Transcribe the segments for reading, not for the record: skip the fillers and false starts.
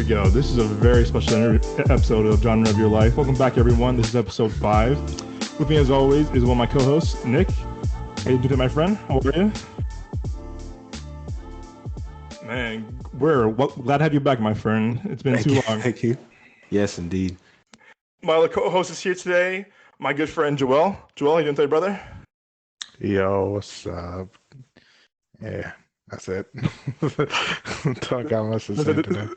go. This is a very special episode of Genre of Your Life. Welcome back, everyone. This is episode 5. With me, as always, is one of my co-hosts, Nick. How you doing, my friend? How are you? Man, glad to have you back, my friend. It's been too long. Thank you. Yes, indeed. My other co-host is here today, my good friend, Joel. Joel, how you doing today, brother? Yo, what's up? Yeah, that's it. Don't got much to say today.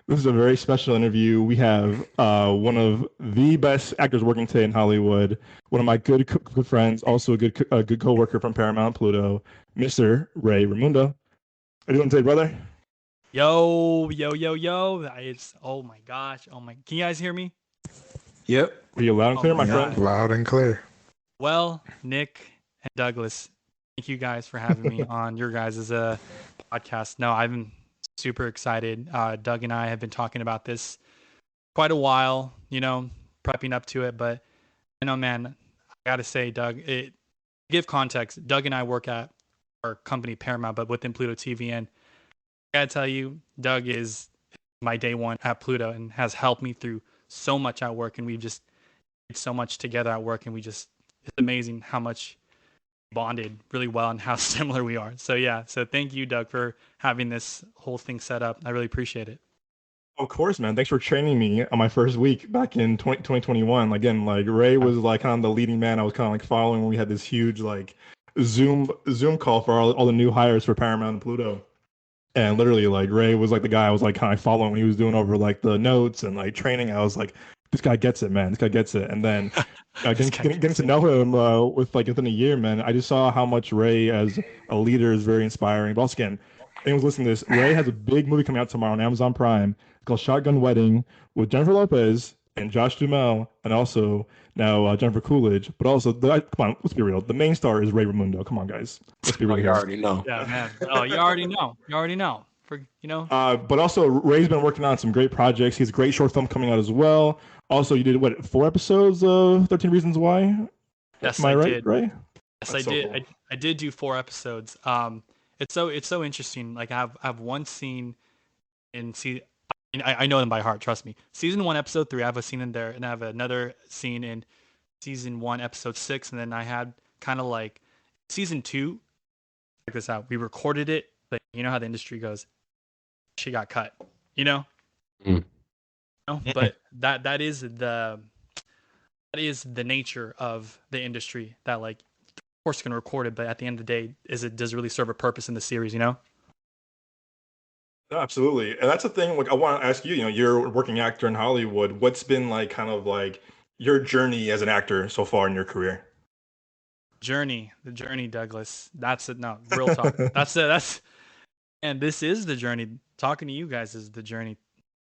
This is a very special interview. We have one of the best actors working today in Hollywood, one of my good friends, also a good co-worker from Paramount Pluto, Mr. Raymundo. How you doing today, brother? Yo. It's, oh my gosh. Can you guys hear me? Yep. Are you loud and clear, my friend? Loud and clear. Well, Nick and Douglas, thank you guys for having me on your guys' podcast. No, I'm super excited. Doug and I have been talking about this quite a while, prepping up to it. But, man, I got to say, Doug, give context. Doug and I work at our company, Paramount, but within Pluto TV. And I got to tell you, Doug is my day one at Pluto and has helped me through so much at work. And we've just did so much together at work. And it's amazing how much bonded really well and how similar we are. So thank you, Doug, for having this whole thing set up. I really appreciate it. Of course, man. Thanks for training me on my first week back in 2021. Again, Ray was kind of the leading man. I was kind of following when we had this huge Zoom call for all the new hires for Paramount and Pluto. And literally Ray was the guy I was kind of following when he was doing over the notes and training. I was like, this guy gets it, man. This guy gets it. And then getting to know him within a year, man, I just saw how much Ray as a leader is very inspiring. But also, again, anyone's listening to this, Ray has a big movie coming out tomorrow on Amazon Prime called Shotgun Wedding with Jennifer Lopez and Josh Duhamel, and also now Jennifer Coolidge. But also, come on, let's be real. The main star is Raymundo. Come on, guys. Let's be real. You already know. Yeah, man. Oh, you already know. But also, Ray's been working on some great projects. He has a great short film coming out as well. Also, you did 4 episodes of 13 Reasons Why? Yes, Am I right, did. Ray? Yes, I did. Cool. I did do 4 episodes. It's so interesting. I have one scene in I know them by heart. Trust me. Season 1, episode 3. I have a scene in there, and I have another scene in season 1, episode 6, and then I had kind of season 2. Check this out. We recorded it, but you know how the industry goes. She got cut. But that is the nature of the industry. That of course you can record it, but at the end of the day, does it really serve a purpose in the series? No, absolutely. And that's the thing. I want to ask you. You're a working actor in Hollywood. What's been your journey as an actor so far in your career? The journey, Douglas. That's it. No, real talk. And this is the journey. Talking to you guys is the journey.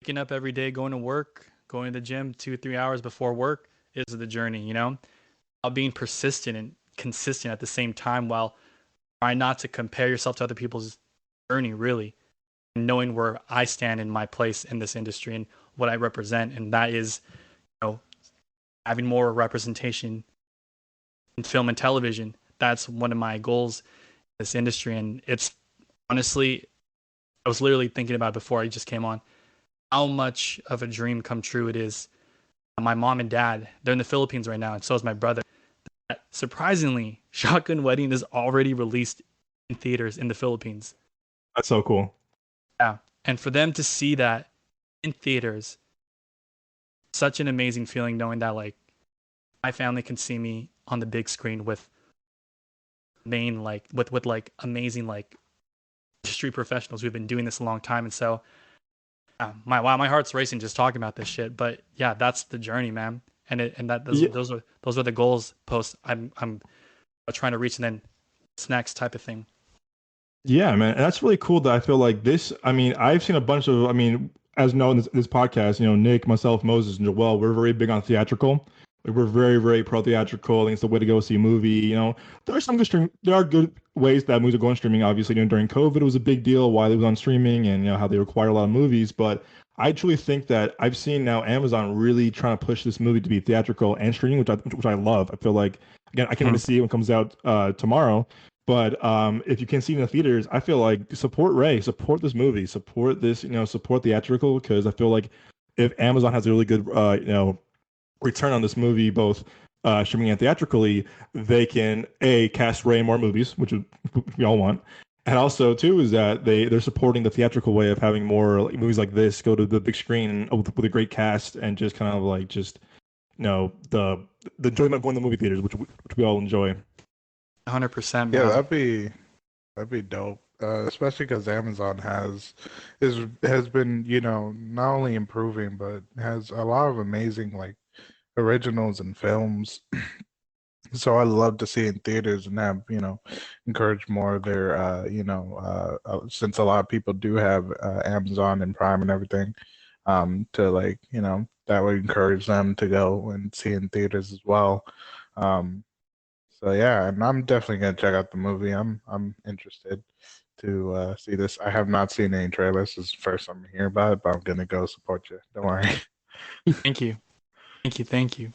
Waking up every day, going to work, going to the gym 2-3 hours before work is the journey, While being persistent and consistent at the same time, while trying not to compare yourself to other people's journey, really, and knowing where I stand in my place in this industry and what I represent. And that is, having more representation in film and television. That's one of my goals in this industry. And it's honestly, I was literally thinking about it before I just came on, how much of a dream come true it is. My mom and dad, they're in the Philippines right now, and so is my brother. Surprisingly, Shotgun Wedding is already released in theaters in the Philippines. That's so cool. Yeah, and for them to see that in theaters, such an amazing feeling knowing that my family can see me on the big screen with amazing industry professionals who've been doing this a long time. And so my heart's racing just talking about this shit. But yeah, that's the journey, man. Those are the goals post I'm trying to reach, and then what's next type of thing. Yeah, man. And that's really cool that I feel like this. I've seen a bunch of, as known this podcast, Nick, myself, Moses, and Joel, we're very big on theatrical. We're very, very pro theatrical. I think it's the way to go see a movie. There are some good there are good ways that movies are going streaming. Obviously, during COVID, it was a big deal why it was on streaming and how they require a lot of movies. But I truly think that I've seen now Amazon really trying to push this movie to be theatrical and streaming, which I love. I feel like, again, I can't wait to see it when it comes out tomorrow. But if you can see it in the theaters, I feel like support Ray, support this movie, support this, support theatrical, because I feel like if Amazon has a really good, return on this movie, both streaming and theatrically, they can cast Ray in more movies, which we all want, and also too is that they're supporting the theatrical way of having more movies like this go to the big screen with a great cast and just kind of like just the enjoyment of going to the movie theaters, which we all enjoy. 100%. Yeah, Man. that'd be dope. Especially because Amazon has been, not only improving but has a lot of amazing like originals and films. So I love to see it in theaters and have, encourage more of their, since a lot of people do have Amazon and Prime and everything, to like, that would encourage them to go and see in theaters as well. So yeah, and I'm definitely gonna check out the movie. I'm interested to see this. I have not seen any trailers. This is the first time I hear about it, but I'm gonna go support you. Don't worry. Thank you. Thank you.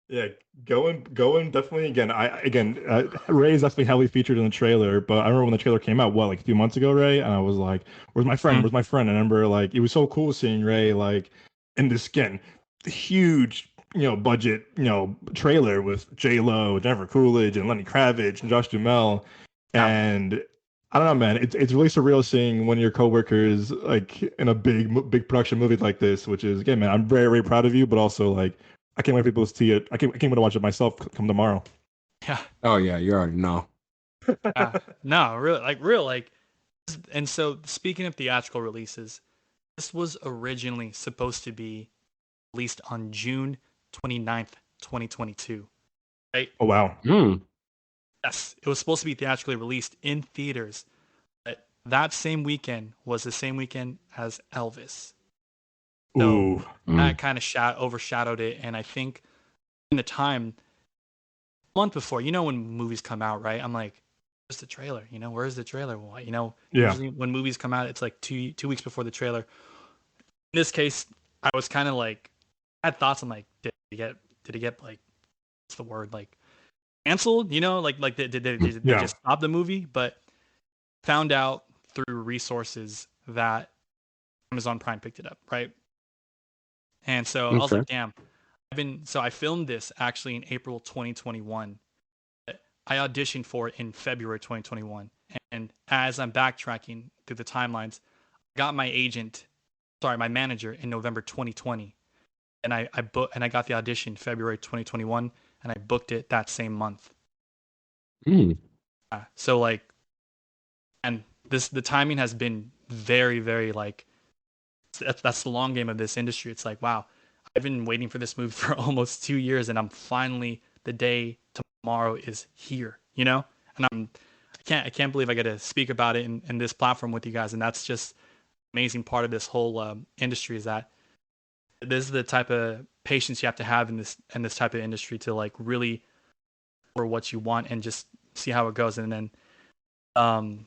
Yeah, going definitely again. Ray is definitely heavily featured in the trailer, but I remember when the trailer came out, like a few months ago, Ray, and I was like, "Where's my friend? Where's my friend?" And I remember like it was so cool seeing Ray like in this again huge budget trailer with J Lo, Jennifer Coolidge, and Lenny Kravitz and Josh Duhamel, and I don't know, man. It's really surreal seeing one of your coworkers like in a big production movie like this, which is again, man. I'm very very proud of you, but also like. I can't wait for people to see it. I can't wait to watch it myself come tomorrow. Yeah. Oh yeah, you already know. No, really. And so speaking of theatrical releases, this was originally supposed to be released on June 29th, 2022. Right? Oh wow. Yes, it was supposed to be theatrically released in theaters. But that same weekend was the same weekend as Elvis. So that kind of overshadowed it. And I think in the time, a month before, when movies come out, right? I'm like, where's the trailer? Where's the trailer? Well, usually when movies come out, it's like two weeks before the trailer. In this case, I was kind of like, I had thoughts. I'm like, did it get like, what's the word? Like canceled? Like did they just stop the movie? But found out through resources that Amazon Prime picked it up, right? And so I was like, damn, I filmed this actually in April 2021. I auditioned for it in February 2021. And as I'm backtracking through the timelines, I got my manager in November 2020. And I got the audition February 2021 and I booked it that same month. So like, and the timing has been very, very like, that's the long game of this industry. It's like, wow, I've been waiting for this movie for almost 2 years, and I'm finally the day tomorrow is here, and I can't believe I get to speak about it in this platform with you guys, and that's just amazing part of this whole industry is that this is the type of patience you have to have in this type of industry to like really for what you want and just see how it goes, and then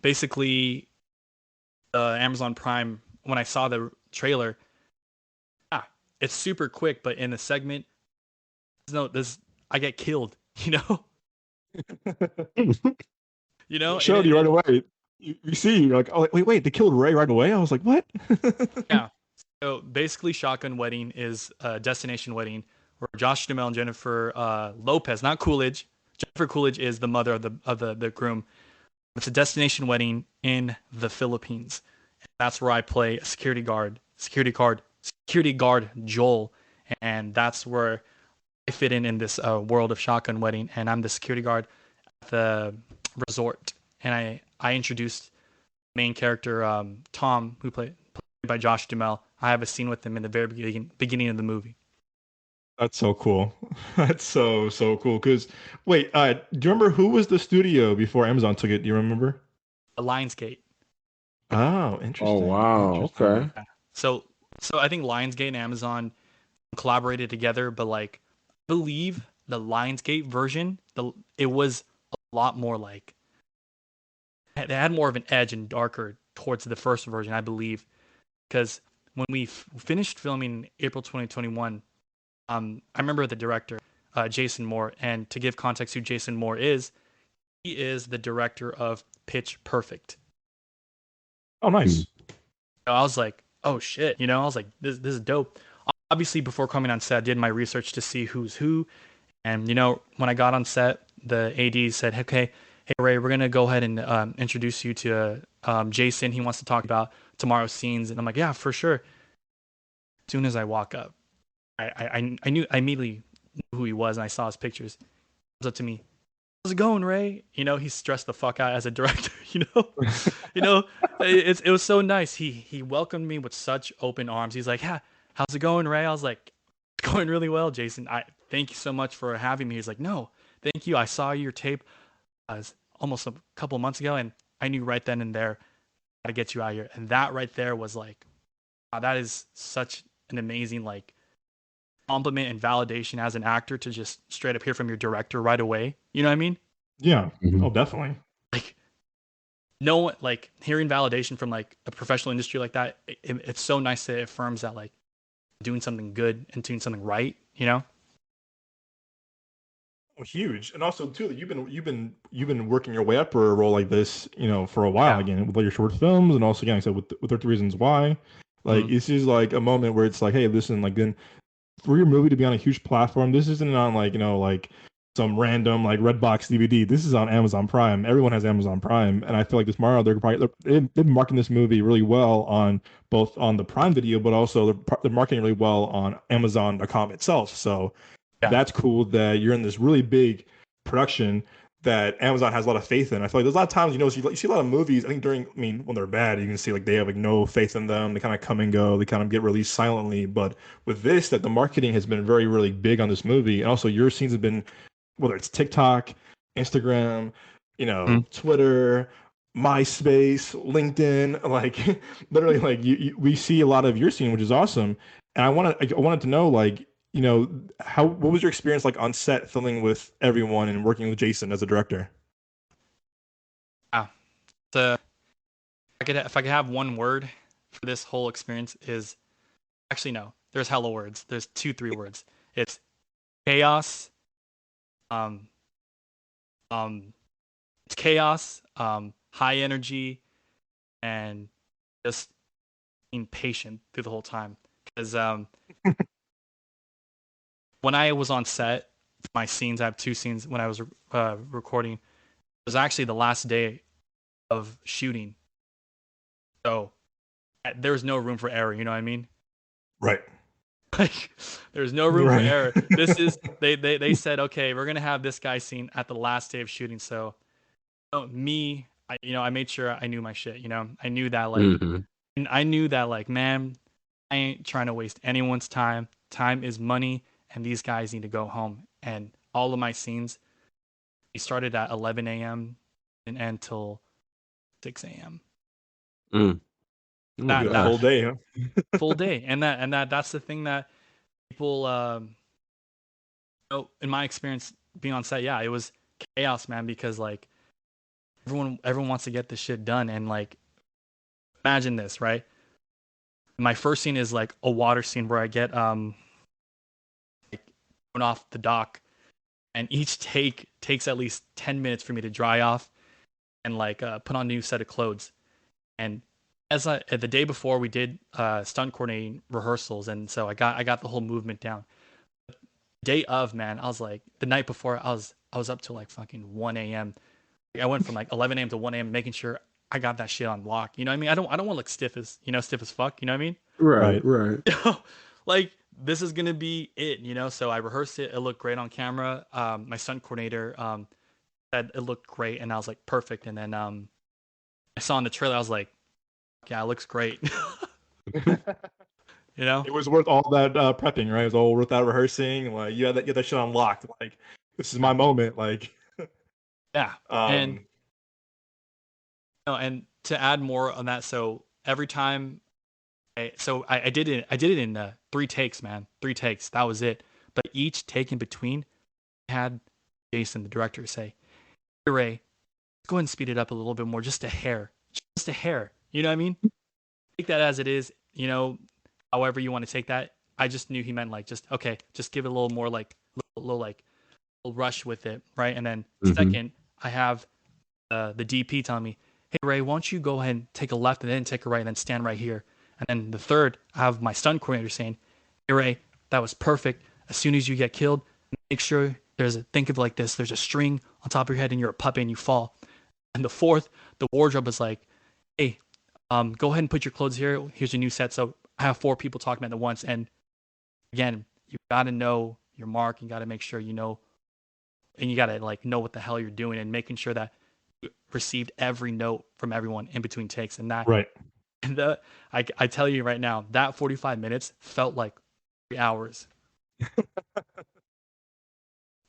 basically Amazon Prime. When I saw the trailer, it's super quick, but in the segment, I get killed, Showed you right away. You see, you're like, oh wait, they killed Ray right away. I was like, what? Yeah. So basically, Shotgun Wedding is a destination wedding where Josh Duhamel and Jennifer Lopez, not Coolidge. Jennifer Coolidge is the mother of the groom. It's a destination wedding in the Philippines. That's where I play a security guard Joel, and that's where I fit in this world of Shotgun Wedding, and I'm the security guard at the resort, and I introduced main character Tom, who played by Josh Duhamel. I have a scene with him in the very beginning of the movie. That's so cool. That's so cool. Because wait, do you remember who was the studio before Amazon took it? Do you remember? Lionsgate. Oh, interesting. Oh wow. Interesting. Okay. Yeah. So I think Lionsgate and Amazon collaborated together, but like I believe the Lionsgate version, it was a lot more like it had more of an edge and darker towards the first version, I believe, because when we finished filming in April 2021, I remember the director, Jason Moore, and to give context who Jason Moore is, He is the director of Pitch Perfect. Oh, nice. So I was like, oh shit, I was like, this is dope. Obviously, before coming on set, I did my research to see who's who. And when I got on set, the AD said, okay, hey Ray, we're gonna go ahead and introduce you to Jason. He wants to talk about tomorrow's scenes. And I'm like, yeah, for sure. As soon as I walk up, I immediately knew who he was, and I saw his pictures. He comes up to me, how's it going, Ray? He's stressed the fuck out as a director. It was so nice. He welcomed me with such open arms. He's like, yeah, how's it going, Ray? I was like, it's going really well, Jason. I thank you so much for having me. He's like, no, thank you. I saw your tape almost a couple of months ago, and I knew right then and there how to get you out here. And that right there was like, wow, that is such an amazing like compliment and validation as an actor to just straight up hear from your director right away. You know what I mean? Yeah. Mhm. Oh, definitely. Like no one, like hearing validation from like a professional industry like that, it's so nice that it affirms that like doing something good and doing something right, Oh, huge. And also too, that you've been working your way up for a role like this, for a while, Yeah. again, with like your short films, and also again, like I said, with 30 Reasons Why. Like this is like a moment where it's like, hey, listen, like then for your movie to be on a huge platform, this isn't on like, like some random like Redbox DVD. This is on Amazon Prime. Everyone has Amazon Prime, and I feel like this Mario, they've been marketing this movie really well on both on the Prime Video, but also they're marketing really well on Amazon.com itself. So Yeah. that's cool that you're in this really big production that Amazon has a lot of faith in. I feel like there's a lot of times, you see a lot of movies, I think when they're bad, you can see like they have like no faith in them. They kind of come and go. They kind of get released silently. But with this, that the marketing has been very, really big on this movie. And also your scenes have been, whether it's TikTok, Instagram, Twitter, MySpace, LinkedIn, like literally like we see a lot of your scene, which is awesome. And I wanted to know like, what was your experience like on set filming with everyone and working with Jason as a director? Yeah. If I could have one word for this whole experience is actually no. There's hella words. There's 2-3 words. It's chaos. Um, it's chaos. High energy, and just being patient through the whole time. Because when I was on set, my scenes, I have 2 scenes when I was recording. It was actually the last day of shooting, so there was no room for error. You know what I mean? Right. Like, there's no room for Right. error. This is they said, okay, we're gonna have this guy scene at the last day of shooting. So, I made sure I knew my shit. I knew that like, Mhm. and I knew that like, man, I ain't trying to waste anyone's time. Time is money, and these guys need to go home. And all of my scenes, we started at 11 a.m. and end till 6 a.m. Mm. Oh my That gosh. Full day, huh? full day, and that's the thing that people, in my experience being on set, yeah, it was chaos, man, because like everyone wants to get this shit done, and like imagine this, right? My first scene is like a water scene where I get like thrown off the dock, and each take takes at least 10 minutes for me to dry off and like put on a new set of clothes. And the day before we did stunt coordinating rehearsals, and so I got the whole movement down. Day of, man, I was like, the night before, I was up till like fucking 1 a.m. I went from like 11 a.m. to 1 a.m. making sure I got that shit on lock. You know what I mean? I don't want to look stiff as fuck. You know what I mean? Right, Right. right. Like, this is gonna be it. So I rehearsed it. It looked great on camera. My stunt coordinator said it looked great, and I was like, perfect. And then I saw in the trailer, I was like, yeah, it looks great. You know? It was worth all that prepping, right? It was all worth that rehearsing. Like you had that shit unlocked. Like this is my moment. Like Yeah. And um and to add more on that, so every time, I did it. I did it in 3 takes, man. 3 takes. That was it. But each take in between, I had Jason, the director, say, "Hey, Ray, let's go ahead and speed it up a little bit more, just a hair, just a hair." You know what I mean? Take that as it is. However you want to take that. I just knew he meant like, just okay, just give it a little more like little like little rush with it, right? And then Mhm. second, I have the DP telling me, hey Ray, why don't you go ahead and take a left and then take a right and then stand right here. And then the third, I have my stunt coordinator saying, hey Ray, that was perfect. As soon as you get killed, make sure think of it like this, there's a string on top of your head and you're a puppet and you fall. And the fourth, the wardrobe is like, hey, go ahead and put your clothes here. Here's your new set. So I have 4 people talking at once. And again, you got to know your mark. You got to make sure you know, and you got to like know what the hell you're doing and making sure that you received every note from everyone in between takes. And that, Right. and I tell you right now, that 45 minutes felt like 3 hours.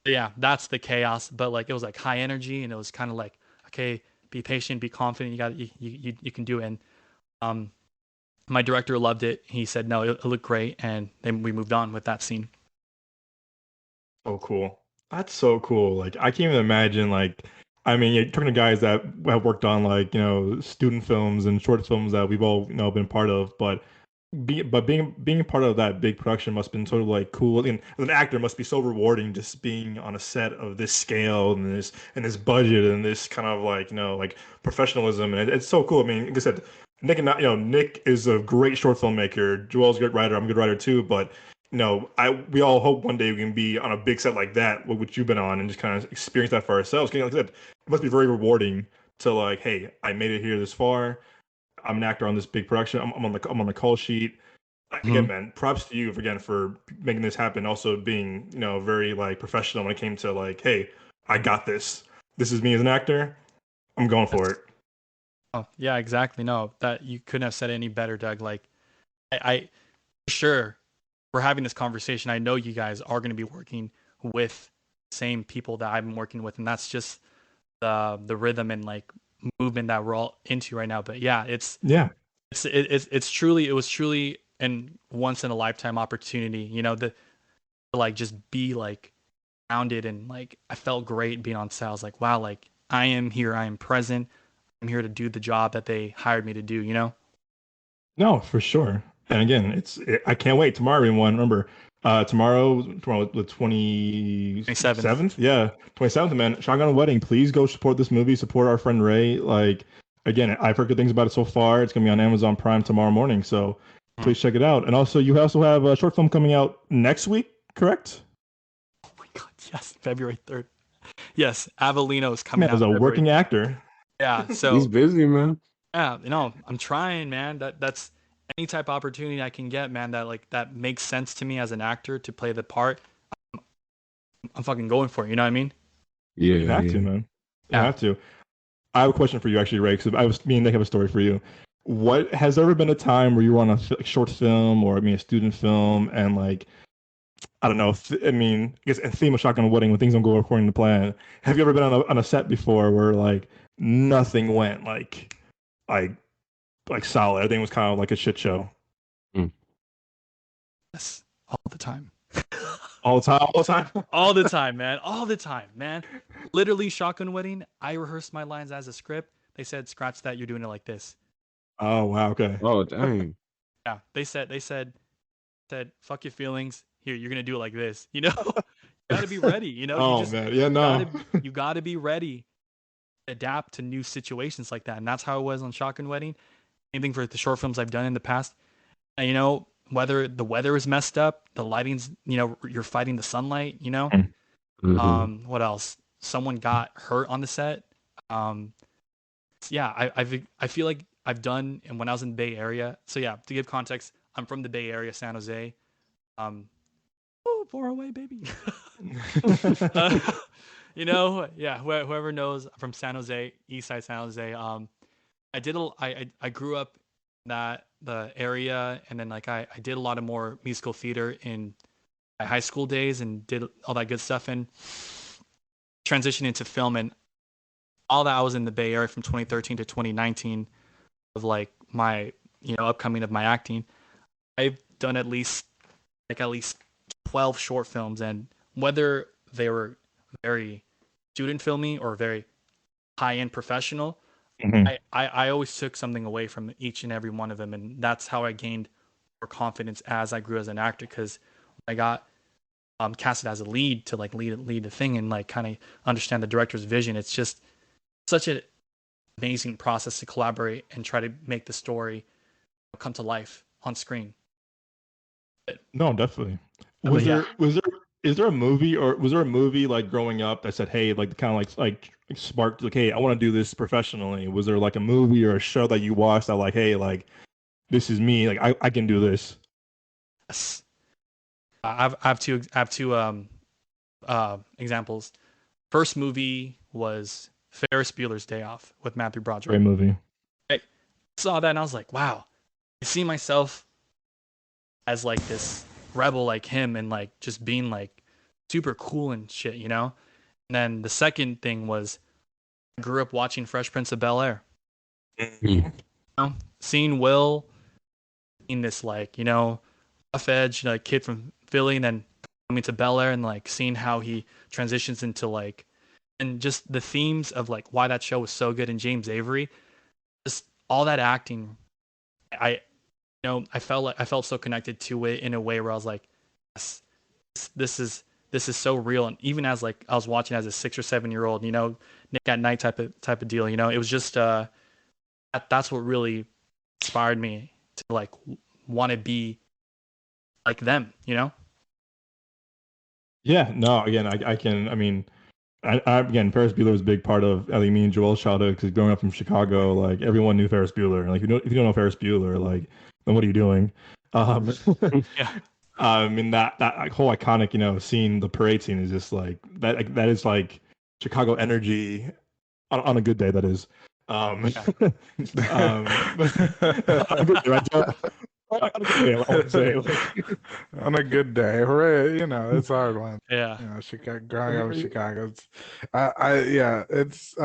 Yeah, that's the chaos. But like, it was like high energy and it was kind of like, okay, be patient, be confident. You can do it. And my director loved it. He said, no, it looked great. And then we moved on with that scene. Oh, cool. That's so cool. Like, I can't even imagine, like, I mean, you're talking to guys that have worked on, like, student films and short films that we've all, been part of, but being a part of that big production must have been sort of like cool. And as an actor, it must be so rewarding just being on a set of this scale and this budget and this kind of like, like professionalism. And it's so cool. I mean, like I said, Nick is a great short filmmaker. Joel's a good writer. I'm a good writer too, but we all hope one day we can be on a big set like that, which you've been on, and just kind of experience that for ourselves. Like I said, it must be very rewarding to like, hey, I made it here this far. I'm an actor on this big production. I'm on the call sheet. Again, man, props to you for making this happen. Also being very like professional when it came to like, hey, I got this. This is me as an actor. I'm going for it. Oh yeah, exactly. No, that you couldn't have said it any better, Doug. Like, I sure we're having this conversation. I know you guys are going to be working with the same people that I've been working with, and that's just the rhythm and like movement that we're all into right now. But yeah, it was truly an once in a lifetime opportunity, to like just be like grounded and like I felt great being on set. I was like, wow, like I am here, I am present, I'm here to do the job that they hired me to do. No, for sure. And again, I can't wait tomorrow, everyone. Remember, tomorrow the 27th. Yeah, 27th, man. Shotgun Wedding. Please go support this movie. Support our friend Ray. Like, again, I've heard good things about it so far. It's gonna be on Amazon Prime tomorrow morning, so please check it out. And also, you also have a short film coming out next week, correct? Oh my god, yes, February 3rd. Yes, Avellino is coming Man, out. as a working actor. Yeah, so he's busy, man. Yeah, I'm trying, man. That's any type of opportunity I can get, man. That makes sense to me as an actor to play the part. I'm fucking going for it. You know what I mean? Yeah, You have to, man. You Yeah. have to. I have a question for you, actually, Ray. Because me and Nick have a story for you. What has there ever been a time where you were on a short film or a student film and like I don't know. I guess in theme of Shotgun Wedding, when things don't go according to plan, have you ever been on a set before where like nothing went like solid? Everything was kind of like a shit show. Yes, all the time. All the time, all the time. All the time, man. All the time, man. Literally, Shotgun Wedding. I rehearsed my lines as a script. They said, "Scratch that. You're doing it like this." Oh wow, okay. Oh dang. Yeah, they said, "Fuck your feelings. Here, you're gonna do it like this." You gotta be ready. Oh man, yeah, no. You gotta be ready. Adapt to new situations like that, and that's how it was on Shotgun Wedding. Anything for the short films I've done in the past. And, whether the weather is messed up, the lighting's, you're fighting the sunlight, Mm-hmm. What else? Someone got hurt on the set. Yeah, I feel like I've done, and when I was in the Bay Area. So yeah, to give context, I'm from the Bay Area, San Jose. Far away, baby. Yeah. Whoever knows, I'm from San Jose, East Side San Jose. I grew up in the area, and then like I did a lot of more musical theater in my high school days and did all that good stuff and transitioned into film, and all that I was in the Bay Area from 2013 to 2019 of like my upcoming of my acting. I've done at least 12 short films, and whether they were very student filmy or very high-end professional, I always took something away from each and every one of them, and that's how I gained more confidence as I grew as an actor. Because I got casted as a lead to like lead the thing and like kind of understand the director's vision. It's just such an amazing process to collaborate and try to make the story come to life on screen. No, definitely. But yeah. Is there a movie, or was there a movie like growing up that said, hey, like kind of like sparked like, hey, I want to do this professionally? Was there like a movie or a show that you watched that like, hey, like this is me, like I can do this? Yes. I have two examples. First movie was Ferris Bueller's Day Off with Matthew Broderick. Great movie. I saw that and I was like, wow, I see myself as like this rebel like him and like just being like super cool and shit, you know? And then the second thing was I grew up watching Fresh Prince of Bel-Air. You know? Seeing Will in this like, you know, rough edge, like kid from Philly and then coming to Bel-Air and like seeing how he transitions into like, and just the themes of like why that show was so good in James Avery, just all that acting, I felt so connected to it in a way where I was like, yes, this is so real. And even as like I was watching as a 6 or 7 year old, you know, Nick at Night type of deal, you know, it was just that's what really inspired me to like want to be like them, you know? Yeah, no, again, I can, I mean, again, Ferris Bueller was a big part of Ellie, me, and Joel's childhood because growing up from Chicago, like everyone knew Ferris Bueller. Like, if you don't know Ferris Bueller, like, then what are you doing? Yeah. I mean that like, whole iconic, you know, scene, the parade scene is just like that. Like, that is like Chicago energy on a good day. That is. Yeah. On a good day, right, Joe? On a good day, I want to say. Like, On a good day, right? You know, it's hard one. Yeah. You know, Chicago, growing up in Chicago, yeah, it's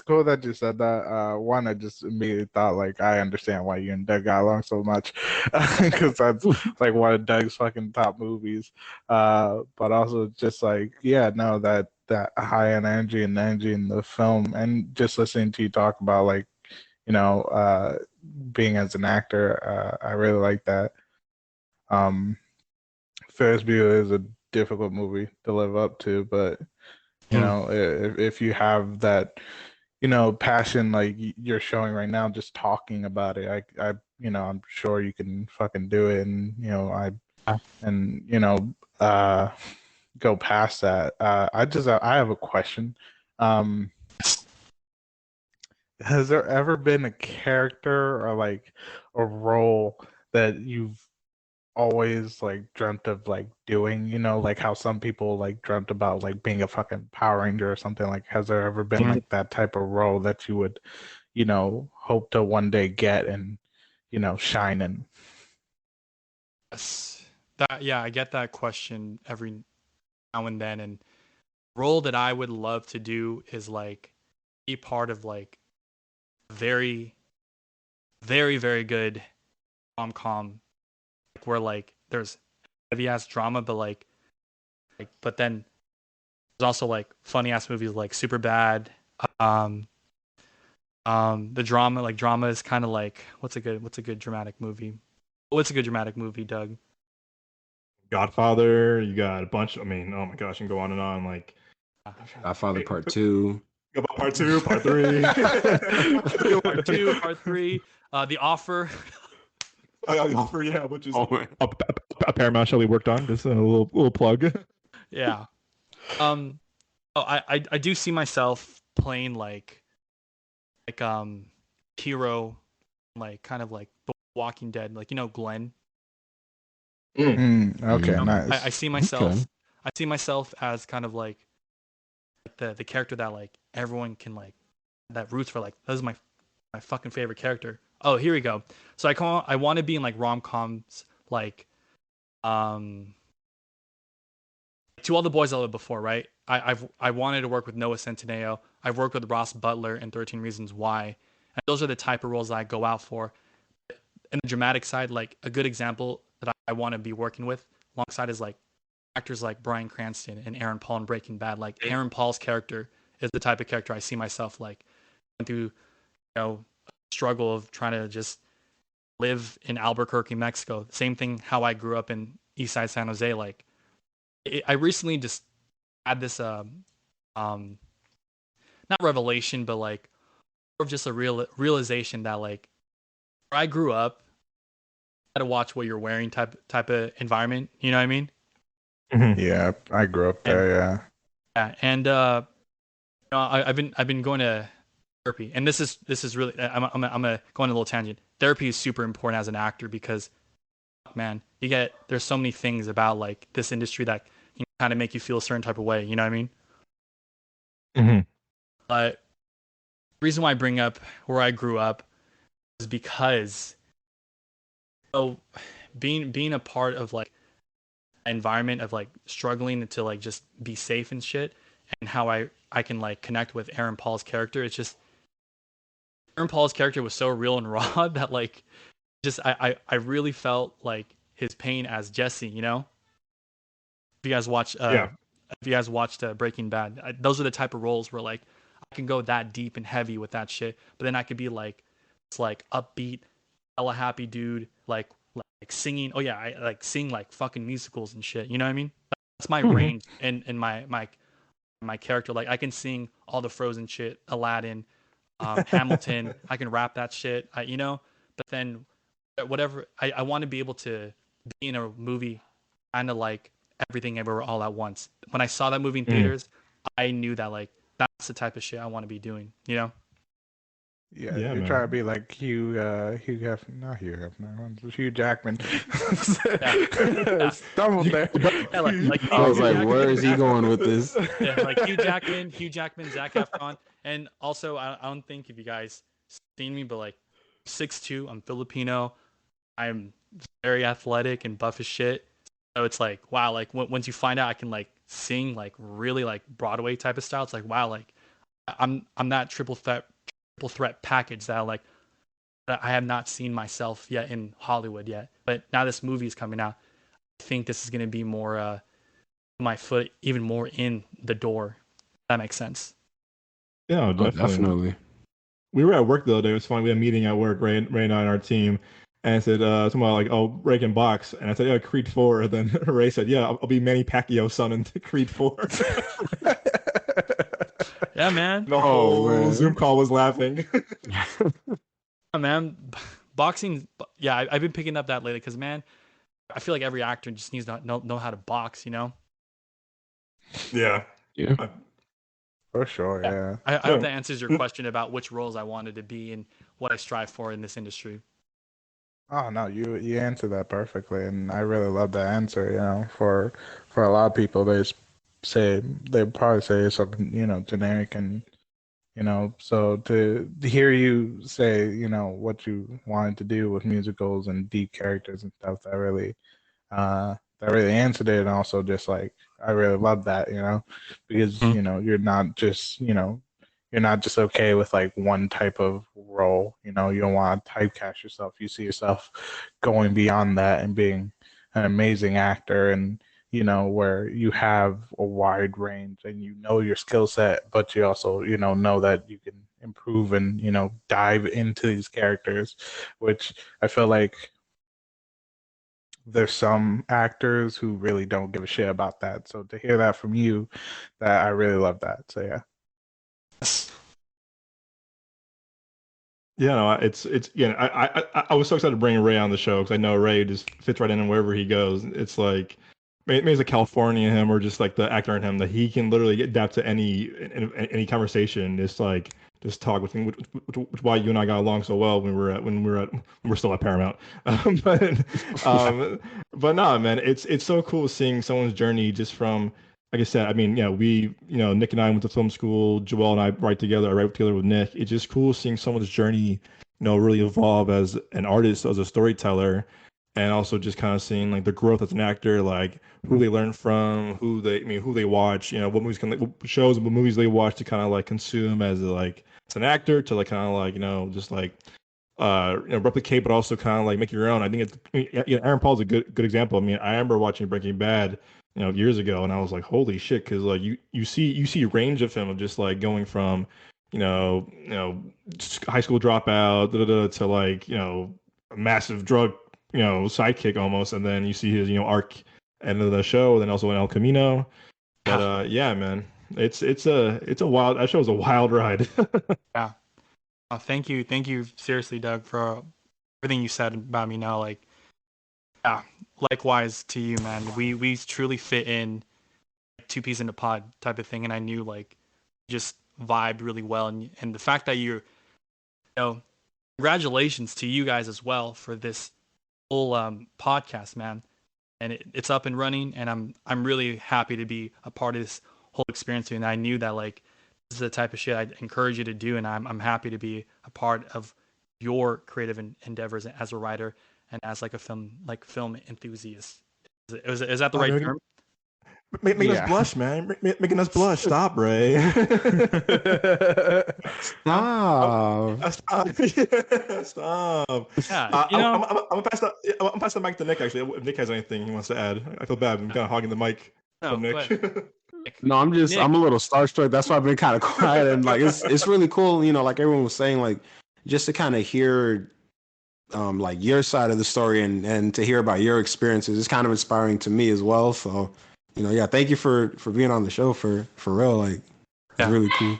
cool that you said that. One, I just immediately thought like I understand why you and Doug got along so much, because that's like one of Doug's fucking top movies. But also just like, yeah, no, that high end energy and energy in the film, and just listening to you talk about like, you know, being as an actor, I really like that. Um, Ferris Bueller is a difficult movie to live up to, but you know, if you have that, you know, passion like you're showing right now, just talking about it, you know, I'm sure you can fucking do it, and you know, and you know, go past that. I have a question. Um, has there ever been a character or like a role that you've always like dreamt of like doing, you know, like how some people like dreamt about like being a fucking Power Ranger or something? Like, has there ever been like that type of role that you would, you know, hope to one day get and, you know, shine in? Yes. That yeah, I get that question every now and then. And role that I would love to do is like be part of like very, very, very good rom-com where like there's heavy ass drama, but but then there's also like funny ass movies like Super Bad. Um, the drama is kind of like what's a good dramatic movie? What's a good dramatic movie, Doug? Godfather, you got a bunch. I mean, oh my gosh, I can go on and on. Like, Godfather Part 2. go about part two, part three, Part two, part three, The Offer. Offer, yeah, which is Oh, man. a Paramount show we worked on. Just a little plug. Yeah. Oh, I do see myself playing like hero, like kind of like The Walking Dead, like you know Glenn. Okay, You know, nice. I see myself. Okay. I see myself as kind of like the character that like everyone can like that roots for. Like this is my fucking favorite character. Oh, here we go. So I want to be in like rom coms like um to all the boys I loved before, right? I wanted to work with Noah Centineo. I've worked with Ross Butler in 13 Reasons Why. And those are the type of roles I go out for. In the dramatic side, like a good example that I want to be working with alongside is like actors like Bryan Cranston and Aaron Paul in Breaking Bad. Like Aaron Paul's character is the type of character I see myself like going through, you know, struggle of trying to just live in Albuquerque, Mexico. Same thing how I grew up in Eastside San Jose. Like I recently just had this not revelation, but like more of just a realization that like where I grew up, I had to watch what you're wearing type of environment. You know what I mean? Mhm. Yeah, I grew up And there. Yeah. yeah, and you know, I've been going to therapy, and this is really I'm gonna go on a little tangent. Therapy is super important as an actor because man, there's so many things about like this industry that can kind of make you feel a certain type of way. You know what I mean? Mhm. But the reason why I bring up where I grew up is because so being a part of like an environment of like struggling to like just be safe and shit, and how I can like connect with Aaron Paul's character. It's just Aaron Paul's character was so real and raw that like just I really felt like his pain as Jesse. You know, if you guys watch Yeah. if you guys watched Breaking Bad, those are the type of roles where like I can go that deep and heavy with that shit, but then I could be like it's like upbeat, hella happy dude, like singing. Oh yeah, I like sing like fucking musicals and shit. You know what I mean? That's my Mhm. range and my character. Like I can sing all the Frozen shit, Aladdin, Hamilton. I can rap that shit. You know, but then whatever I want to be able to be in a movie kind of like everything everywhere all at once. When I saw that movie in Mhm. theaters, I knew that like that's the type of shit I want to be doing, you know? Yeah, Yeah, you're trying to man. be like not Hugh Hefner, Hugh Jackman. Yeah. Yeah. Stumbled there. Yeah, like I was Hugh like, where Jackman, is he going with this? yeah, like Hugh Jackman, Zac Efron, and also I don't think if you guys seen me, but like 6'2", I'm Filipino, I'm very athletic and buff as shit. So it's like wow, like once you find out I can like sing like really like Broadway type of style, it's like wow, like I'm that triple threat package that like that I have not seen myself yet in Hollywood yet. But now this movie is coming out, I think this is gonna be more my foot even more in the door. If that makes sense. Yeah, Oh, definitely. definitely. We were at work the other day. It was funny. We had a meeting at work, Ray and I and our team, and I said something about like, oh, breaking box, and I said, yeah, Creed 4. And then Ray said, yeah, I'll be Manny Pacquiao's son in Creed 4. Yeah, man. The Oh whole Zoom man. call was laughing. Yeah, man. Boxing. Yeah, I've been picking up that lately because man, I feel like every actor just needs to know how to box. You know. Yeah. Yeah. Uh, For sure, Yeah. yeah. I hope yeah. that answers your question about which roles I wanted to be and what I strive for in this industry. Oh no, you answered that perfectly, and I really love that answer. For a lot of people, say they probably say something generic, and so to hear you say what you wanted to do with musicals and deep characters and stuff, that really answered it, and also just like I really love that, because Mhm. you're not just okay with like one type of role. You don't want to typecast yourself. You see yourself going beyond that and being an amazing actor, and where you have a wide range and your skill set, but you also know that you can improve and dive into these characters, which I feel like there's some actors who really don't give a shit about that. So to hear that from you, that I really love that. So yeah. Yeah, no, it's yeah. I was so excited to bring Ray on the show because I know Ray just fits right in wherever he goes. It's like maybe it's a California in him or just like the actor in him that he can literally adapt to any conversation. Just like just talk with him, which why you and I got along so well when we were still at Paramount. Um, but no, man, it's so cool seeing someone's journey just from like I said, I mean, Nick and I went to film school. Joel and I write together. I write together with Nick. It's just cool seeing someone's journey, really evolve as an artist, as a storyteller, and also just kind of seeing like the growth as an actor, like who they learn from, who they watch, what movies what shows, what movies they watch to kind of like consume as an actor to like kind of like just like replicate, but also kind of like make your own. I think Aaron Paul's a good example. I mean, I remember watching Breaking Bad, years ago, and I was like, holy shit, because like you see range of him of just like going from, just high school dropout to like a massive drug sidekick almost, and then you see his arc end of the show, then also in El Camino. But Yeah. yeah, man, it's a wild. That show was a wild ride. Yeah. Thank you seriously, Doug, for everything you said about me now. Like, yeah, likewise to you, man. We truly fit in two peas in a pod type of thing, and I knew like just vibed really well, and the fact that you know, congratulations to you guys as well for this whole podcast, man. And it's up and running, and I'm really happy to be a part of this whole experience. And I knew that like this is the type of shit I'd encourage you to do, and I'm happy to be a part of your creative endeavors as a writer and as like a film enthusiast. Is that the Oh, right man, term? making us Yeah. blush, man. Making us blush. Stop, Ray. Stop. Stop. Yeah, stop. Yeah, I'm pass the mic to Nick. Actually, if Nick has anything he wants to add, I feel bad. I'm kind of hogging the mic no, from Nick. No, Nick. I'm a little starstruck. That's why I've been kind of quiet, and like it's really cool, like everyone was saying, like just to kind of hear like your side of the story and to hear about your experiences. It's kind of inspiring to me as well. So, yeah, thank you for being on the show for real. Like it's Yeah. really cool.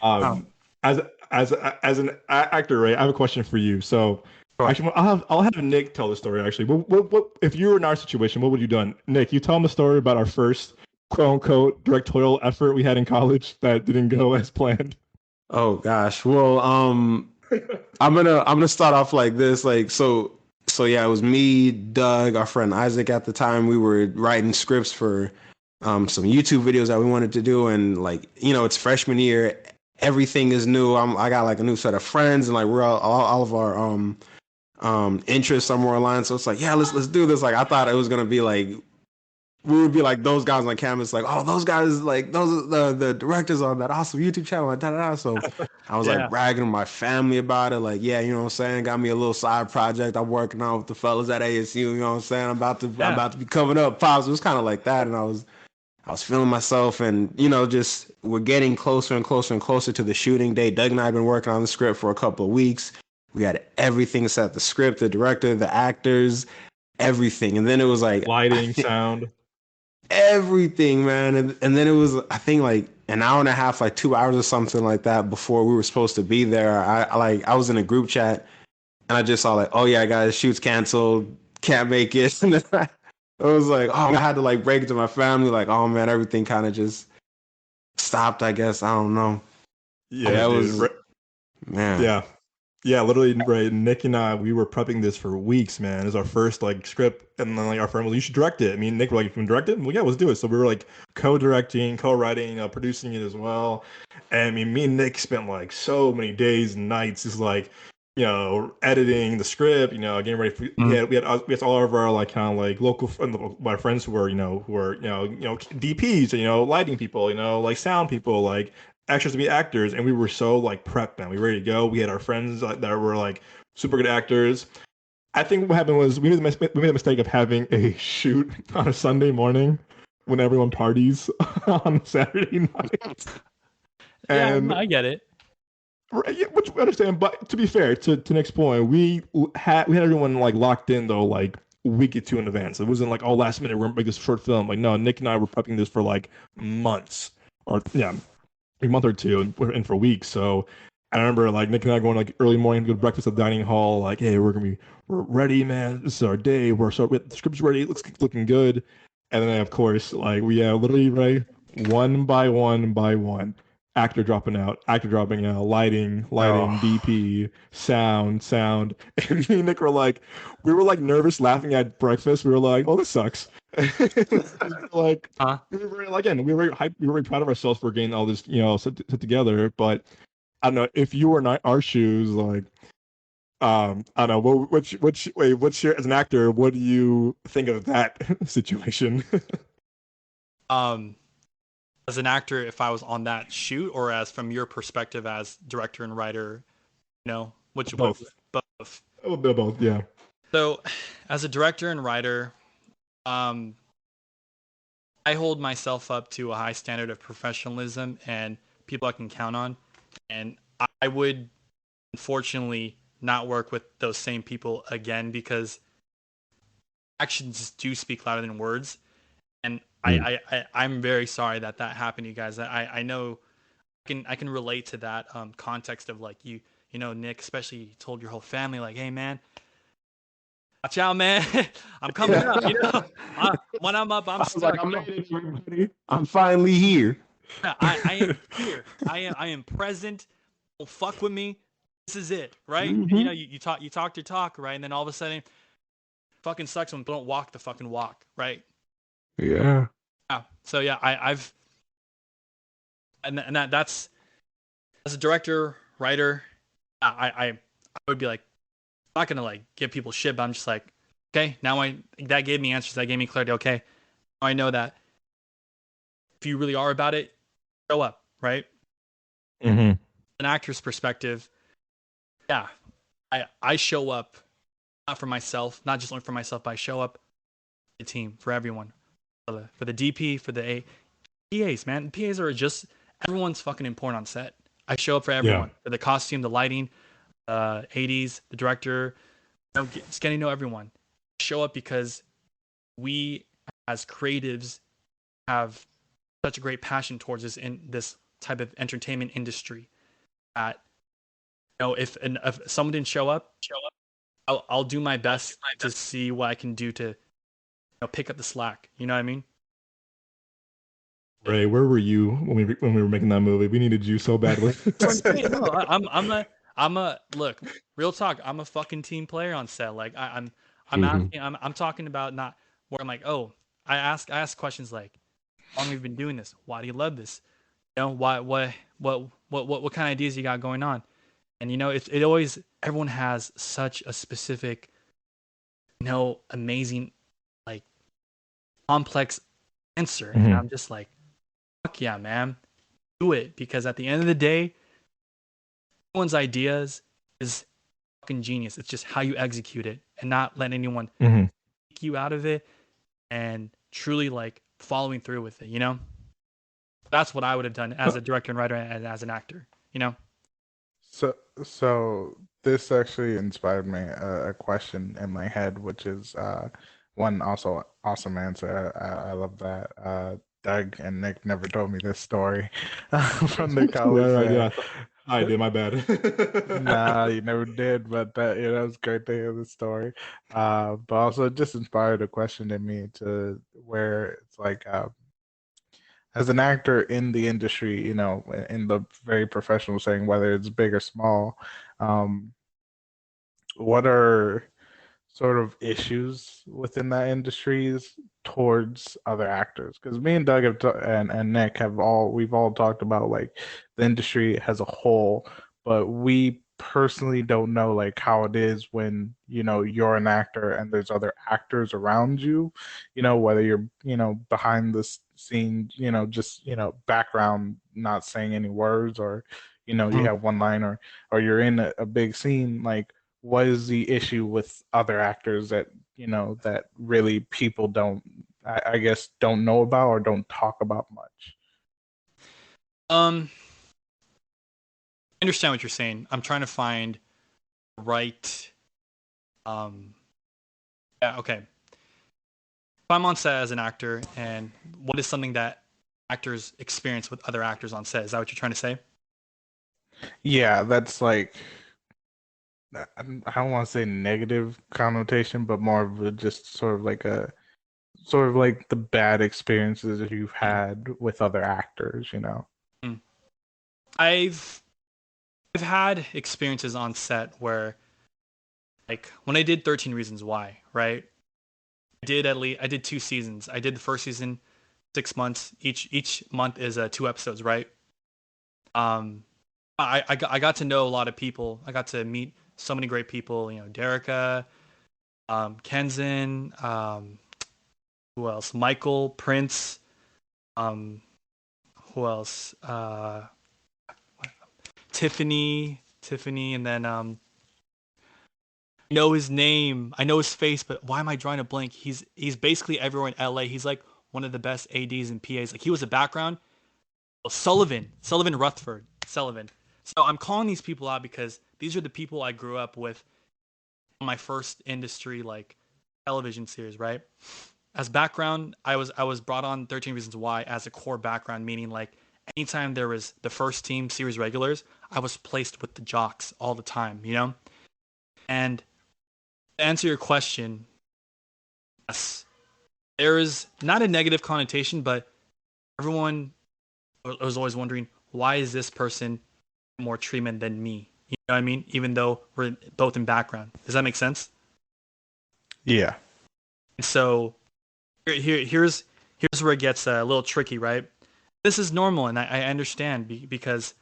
Um, as as an actor, Ray, I have a question for you. So, Sure. actually, I'll have Nick tell the story. Actually, what if you were in our situation? What would you done, Nick? You tell him a story about our first quote unquote directorial effort we had in college that didn't go as planned. Oh gosh. Well, I'm gonna start off like this. Like so yeah, it was me, Doug, our friend Isaac at the time. We were writing scripts for some YouTube videos that we wanted to do, and like it's freshman year, everything is new. I got like a new set of friends, and like we're all of our interests are more aligned. So it's like, yeah, let's do this. Like I thought it was gonna be like we would be like those guys on campus, like, oh, those guys, like those are the directors on that awesome YouTube channel, and da. So I was Yeah. like bragging to my family about it, like, yeah, you know what I'm saying, got me a little side project I'm working on with the fellas at ASU, you know what I'm saying, I'm about to be coming up, pops. It was kind of like that, and I was feeling myself, and just we're getting closer and closer and closer to the shooting day. Doug and I have been working on the script for a couple of weeks. We had everything set, the script, the director, the actors, everything, and then it was like Lighting, sound. everything, man. And then it was, I think, like an hour and a half, like 2 hours or something like that before we were supposed to be there. I was in a group chat and I just saw like, oh yeah, guys, shoot's canceled, can't make it. And then I was like, oh, I had to like break it to my family, like, oh man, everything kind of just stopped, I guess. I don't know. Yeah, that dude. was, man. Yeah. Yeah, literally, right. Nick and I, we were prepping this for weeks, man. It was our first like script, and then like our friend was, you should direct it. I mean, Nick was like, you can direct it? Well, yeah, let's do it. So we were like co-directing, co-writing, producing it as well. And I mean, me and Nick spent like so many days and nights just like, editing the script, getting ready for. We had all of our like kind of like local my friends who were DPs, lighting people, like sound people, like actors to be actors, and we were so like prepped, man. We were ready to go. We had our friends that were like super good actors. I think what happened was we made the mistake of having a shoot on a Sunday morning when everyone parties on Saturday night. Yeah, And I get it. right, yeah, which we understand, but to be fair, to Nick's point, we had everyone like locked in though, like a week or two in advance. It wasn't like, oh, last minute we're gonna make this short film. Like, no, Nick and I were prepping this for like months, or yeah, a month or two, and for weeks. So I remember like Nick and I going like early morning to go to breakfast at the dining hall. Like, hey, we're ready, man. This is our day. The script's ready. It looks looking good. And then of course, like we literally right one by one, actor dropping out, lighting, Oh. DP, sound. And me and Nick we were like nervous, laughing at breakfast. We were like, oh, this sucks. Like Huh? we were again, we were very hyped, we were very proud of ourselves for getting all this, set together. But I don't know if you were in our shoes, like I don't know, what's your as an actor, what do you think of that situation? Um, as an actor, if I was on that shoot, or as from your perspective as director and writer, which Both. both. A little bit of both, yeah. So, as a director and writer, I hold myself up to a high standard of professionalism and people I can count on. And I would unfortunately not work with those same people again, because actions do speak louder than words. And I'm very sorry that happened to you guys. I know I can relate to that context of like you know, Nick, especially you told your whole family like, hey man, watch out, man. I'm coming up, you know. When I'm up, I'm I was like, stuck. I made it, everybody. I'm finally here. Yeah, I am here. I am present. Don't fuck with me. This is it, right? And, you know, you talk your talk, right? And then all of a sudden, fucking sucks when people don't walk the fucking walk, right? Yeah. Yeah. So yeah, I've and that's as a director, writer, I would be like, I'm not gonna like give people shit, but I'm just like, okay, now that gave me answers, that gave me clarity. Okay, now I know that if you really are about it, show up, right? Mm-hmm. An actor's perspective, yeah, I show up not for myself, not just only for myself, but I show up for the team, for everyone, for the DP, for the PAs, man. PAs are just everyone's fucking important on set. I show up for everyone, for the costume, the lighting, 80s, the director, you know, just getting to know everyone. I show up because we as creatives have such a great passion towards this type of entertainment industry that, you know, if someone didn't show up, I'll do my best to see what I can do to, you know, pick up the slack. You know what I mean? Ray, where were you when we were making that movie? We needed you so badly. No, I'm a look, real talk. I'm a fucking team player on set. Like I'm asking, I'm talking about not where I'm like, oh, I ask questions like, how long have you been doing this? Why do you love this? You know, what kind of ideas you got going on? And you know, it always, everyone has such a specific, you know, amazing, like complex answer, and I'm just like, fuck yeah, man, do it, because at the end of the day, everyone's ideas is fucking genius. It's just how you execute it and not let anyone take you out of it and truly like following through with it, you know? That's what I would have done as a director and writer and as an actor, you know? So this actually inspired me a question in my head, which is one also awesome answer. I love that. Doug and Nick never told me this story from the college. Right, yeah. I did, my bad. Nah, you never did, but that, you know, it's great to hear the story. But also it just inspired a question in me to where it's like, as an actor in the industry, you know, in the very professional setting, whether it's big or small, um, what are sort of issues within that industries towards other actors? Because me and Doug have and Nick have we've all talked about like the industry as a whole, but we personally don't know like how it is when, you know, you're an actor and there's other actors around you, you know, whether you're, you know, behind the scene, you know, just, you know, background, not saying any words, or, you know, you have one line, or you're in a big scene. Like, what is the issue with other actors that, you know, that really people don't, I guess, don't know about or don't talk about much? I understand what you're saying. I'm trying to find the right, yeah, okay. If I'm on set as an actor, and what is something that actors experience with other actors on set? Is that what you're trying to say? Yeah, that's like, I don't want to say negative connotation, but more of a, just sort of like a, sort of like the bad experiences that you've had with other actors, you know? I've had experiences on set where, like, when I did 13 Reasons Why, right? I did 2 seasons. I did the first season 6 months. Each month is 2 episodes, right? Um, I got to know a lot of people. I got to meet so many great people. You know, Derica, Kenzen, who else? Michael, Prince, um, who else? Tiffany, and then I know his name, I know his face, but why am I drawing a blank? He's basically everywhere in LA. He's like one of the best ADs and PAs. Like, he was a background. Oh, Sullivan Rutherford, Sullivan. So I'm calling these people out because these are the people I grew up with on my first industry like television series, right? As background, I was brought on 13 Reasons Why as a core background, meaning like anytime there was the first team series regulars, I was placed with the jocks all the time, you know? And to answer your question, yes, there is not a negative connotation, but everyone was always wondering, why is this person more treatment than me? You know what I mean? Even though we're both in background. Does that make sense? Yeah. And so here's where it gets a little tricky, right? This is normal, and I understand because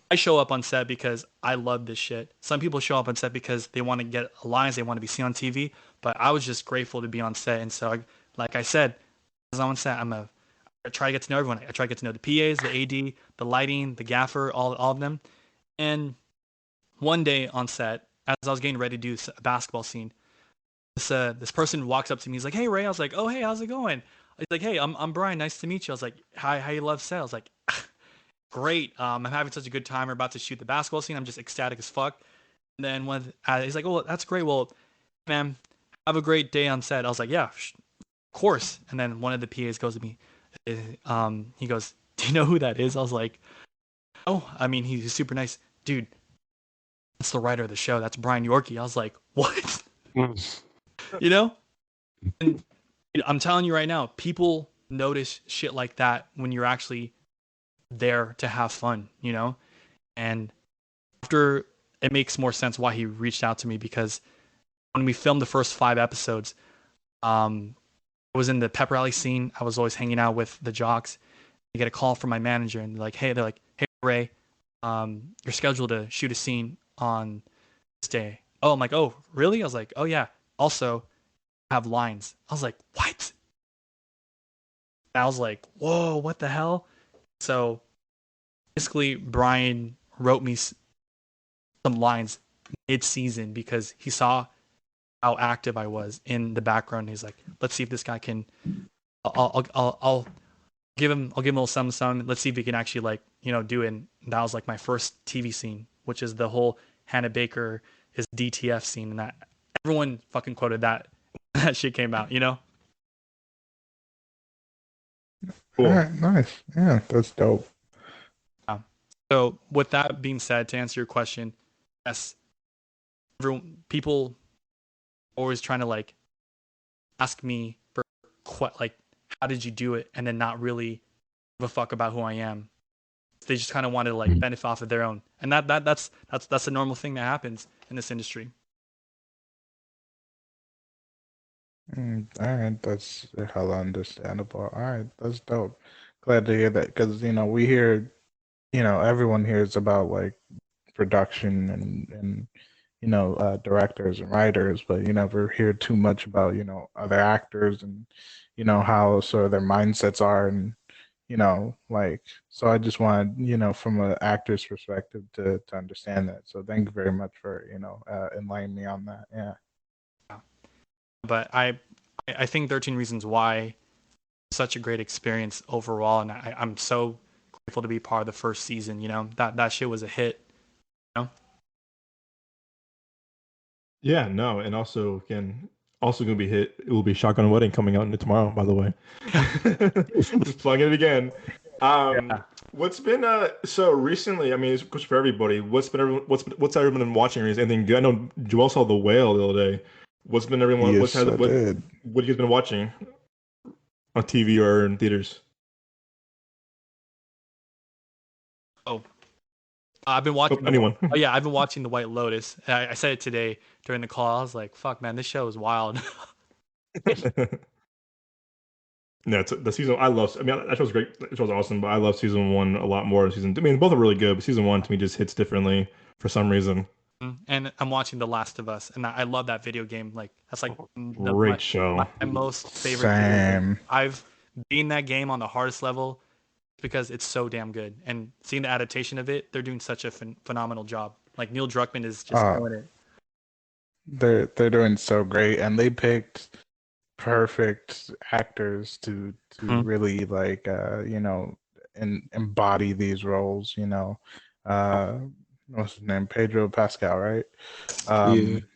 I show up on set because I love this shit. Some people show up on set because they want to get lines, they want to be seen on TV. But I was just grateful to be on set, and so like I said, as I'm on set, I try to get to know everyone. I try to get to know the PAs, the AD, the lighting, the gaffer, all of them. And one day on set, as I was getting ready to do a basketball scene, this person walks up to me. He's like, "Hey Ray," I was like, "Oh hey, how's it going?" He's like, "Hey, I'm Brian. Nice to meet you." I was like, "Hi, how you love set?" I was like, "Great. I'm having such a good time. We're about to shoot the basketball scene. I'm just ecstatic as fuck." And then he's like, "Oh, that's great. Well, man, have a great day on set." I was like, "Yeah, of course." And then one of the PAs goes to me. He goes, "Do you know who that is?" I was like, "Oh, I mean, he's super nice, dude. That's the writer of the show. That's Brian Yorkie." I was like, "What?" You know? And I'm telling you right now, people notice shit like that when you're actually there to have fun, you know? And after it makes more sense why he reached out to me, because when we filmed the first 5 episodes, I was in the pep rally scene. I was always hanging out with the jocks. I get a call from my manager and they're like, "Hey Ray, you're scheduled to shoot a scene on this day." Oh, I'm like, "Oh, really?" I was like, "Oh yeah. Also, have lines." I was like, "What?" And I was like, "Whoa, what the hell?" So basically, Brian wrote me some lines mid-season because he saw how active I was in the background. He's like, "Let's see if this guy can. I'll I'll give him a little something. Let's see if he can actually do it." And that was like my first TV scene, which is the whole Hannah Baker is DTF scene, and that everyone fucking quoted that that shit came out, you know? All Cool. right, nice. Yeah, that's dope. So with that being said, to answer your question, yes, people always trying to ask me for like how did you do it, and then not really give a fuck about who I am. They just kind of want to benefit off of their own, and that's a normal thing that happens in this industry. All right, that's hella understandable. All right, that's dope. Glad to hear that because we hear, everyone hears about like production and directors and writers, but you never hear too much about other actors and how sort of their mindsets are and so I just wanted from an actor's perspective to understand that. So thank you very much for enlightening me on that. Yeah. But I think 13 Reasons Why is such a great experience overall, and I'm so grateful to be part of the first season. You know, that shit was a hit. You know? Yeah, no, and also again, also gonna be hit. It will be Shotgun Wedding coming out tomorrow, by the way. Just plugging it again. Yeah. What's been so recently? I mean, it's good for everybody. What's everyone been watching? Is anything good? I know Joel saw The Whale the other day. What's been everyone? Yes, I did. What have you guys been watching on TV or in theaters? Oh, I've been Oh, watching anyone? Oh yeah, I've been watching The White Lotus. I said it today during the call. I was like, "Fuck, man, this show is wild." No, it's the season. I love. I mean, that show's great. That show's awesome, but I love season one a lot more than season. I mean, both are really good, but season one to me just hits differently for some reason. And I'm watching The Last of Us, and I love that video game. Like that's like Great show. my most favorite video game. Same. I've beaten that game on the hardest level because it's so damn good. And seeing the adaptation of it, they're doing such a phenomenal job. Like Neil Druckmann is just Uh, killing it. they're doing so great, and they picked perfect actors to Mhm. really embody these roles. Uh, what's his name? Pedro Pascal, right? Yeah. Um,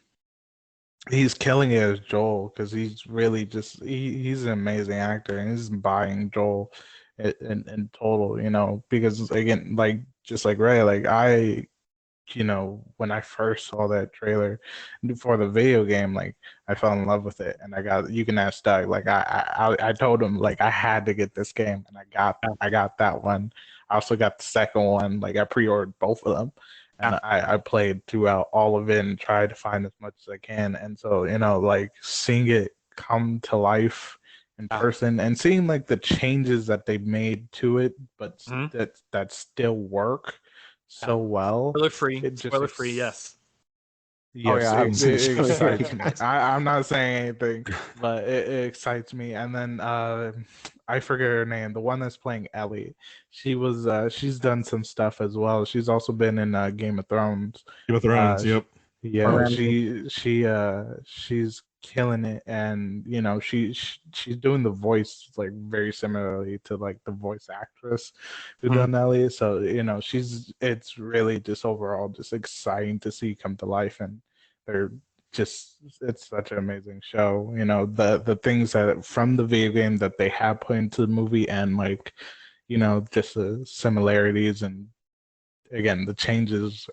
he's killing it as Joel because he's really just he's an amazing actor and he's buying Joel in total, you know, because again, like just like Ray, like you know, when I first saw that trailer for the video game, like I fell in love with it, and I got you can ask Doug. Like I told him like I had to get this game, and I got that one. I also got the second one. Like I pre-ordered both of them, and I played throughout all of it and tried to find as much as I can. And so you know, like seeing it come to life in person and seeing like the changes that they made to it, but that still work so well. Spoiler free. It just Spoiler free. Yes. Yes, yeah, it excites me. I'm not saying anything, but it excites me. And then I forget her name, the one that's playing Ellie. She's done some stuff as well. She's also been in Game of Thrones. Game of Thrones, yep. Yeah, she's killing it, and you know she's doing the voice like very similarly to like the voice actress who done Ellie. So you know it's really just overall just exciting to see come to life, and they're just it's such an amazing show. You know the things that from the video game that they have put into the movie, and like you know just the similarities and again the changes,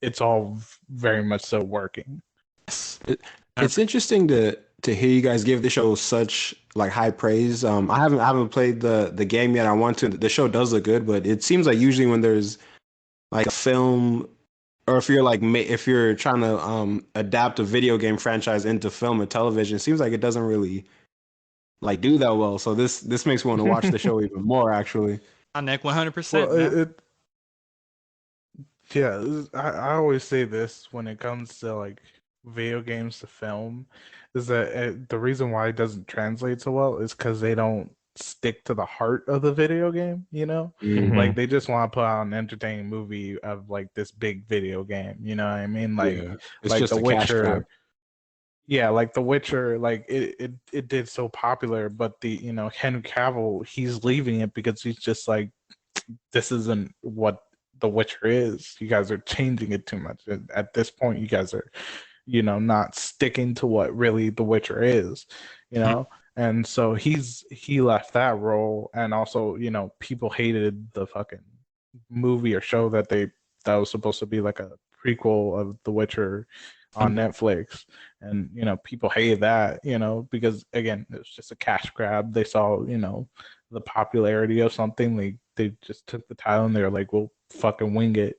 it's all very much so working. It's interesting to hear you guys give the show such like high praise. I haven't played the game yet. I want to. The show does look good, but it seems like usually when there's like a film, or if you're like if you're trying to adapt a video game franchise into film or television, it seems like it doesn't really like do that well. So this makes me want to watch the show even more. Actually, On Nick, 100%. Well, yeah, I always say this when it comes to like video games to film, is that the reason why it doesn't translate so well is because they don't stick to the heart of the video game. You know, like they just want to put out an entertaining movie of like this big video game. You know what I mean? Like it's like just The a cash grab. Witcher. Yeah, like The Witcher, like it did so popular, but the you know Henry Cavill, he's leaving it because he's just like, this isn't what The Witcher is. You guys are changing it too much. At this point, you guys are, you know, not sticking to what really The Witcher is, you know. And so he left that role, and also, you know, people hated the fucking movie or show that was supposed to be like a prequel of The Witcher on Netflix, and you know people hated that, you know, because again it was just a cash grab. They saw, you know, the popularity of something, like they just took the title and they're like, we'll fucking wing it.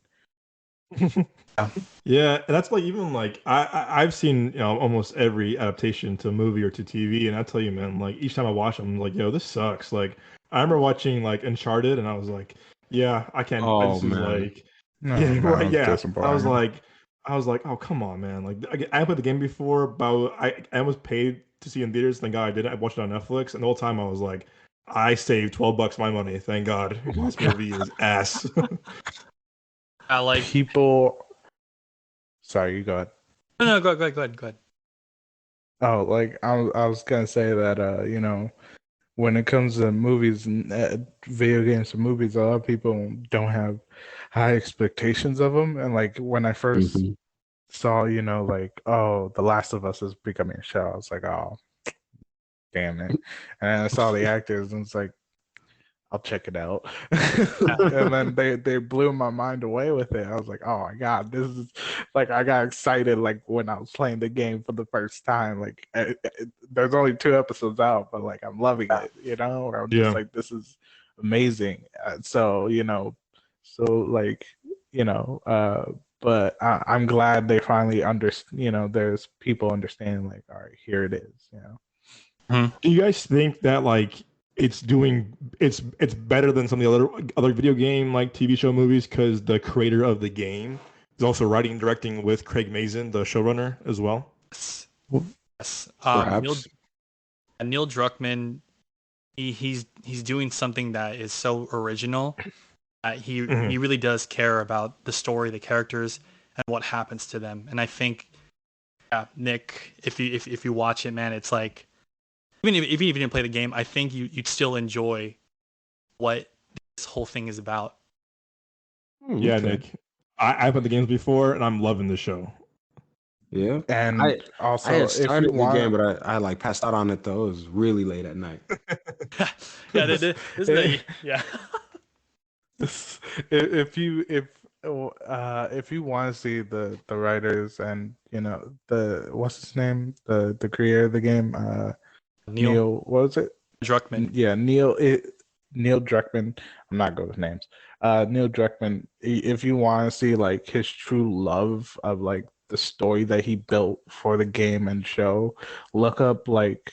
Yeah, and that's like even like I've seen, you know, almost every adaptation to movie or to TV, and I tell you, man, like each time I watch them, I'm like, yo, this sucks. Like I remember watching like Uncharted, and I was like, yeah, I can't. Oh This is man, like, No, yeah, no, right, it's yeah. disappointing. I was like, oh come on, man. Like I played the game before, but I was paid to see in theaters. Thank God I did it. I watched it on Netflix, and the whole time I was like, I saved $12 my money. Thank God. This movie is ass. I like. People, sorry, you go ahead. No, go ahead. Oh, like I was gonna say that you know, when it comes to movies and video games and movies, a lot of people don't have high expectations of them. And like when I first saw, you know, like, oh, The Last of Us is becoming a show, I was like, oh, damn it. And I saw the actors, and it's like, I'll check it out. And then they blew my mind away with it. I was like, oh my God, this is like, I got excited like when I was playing the game for the first time. Like there's only 2 episodes out, but like I'm loving it, you know? I'm just Yeah. like, this is amazing. So, you know, so like, you know, but I'm glad they finally you know, there's people understanding like, all right, here it is, you know. Do you guys think that like it's better than some of the other video game like TV show movies because the creator of the game is also writing and directing with Craig Mazin, the showrunner, as well? Yes. perhaps. Neil Druckmann, he's doing something that is so original. He really does care about the story, the characters, and what happens to them. And I think, yeah, Nick, if you watch it, man, it's like, even if you didn't play the game, I think you'd still enjoy what this whole thing is about. Yeah, Nick. I played the games before, and I'm loving the show. Yeah. And I also, had if you started the game, want, but I like passed out on it though. It was really late at night. Yeah, this is yeah. if you want to see the writers and the what's his name, the creator of the game, Neil Neil, what was it? Druckmann. Yeah, Neil Druckmann. I'm not good with names. Neil Druckmann. If you want to see like his true love of like the story that he built for the game and show, look up like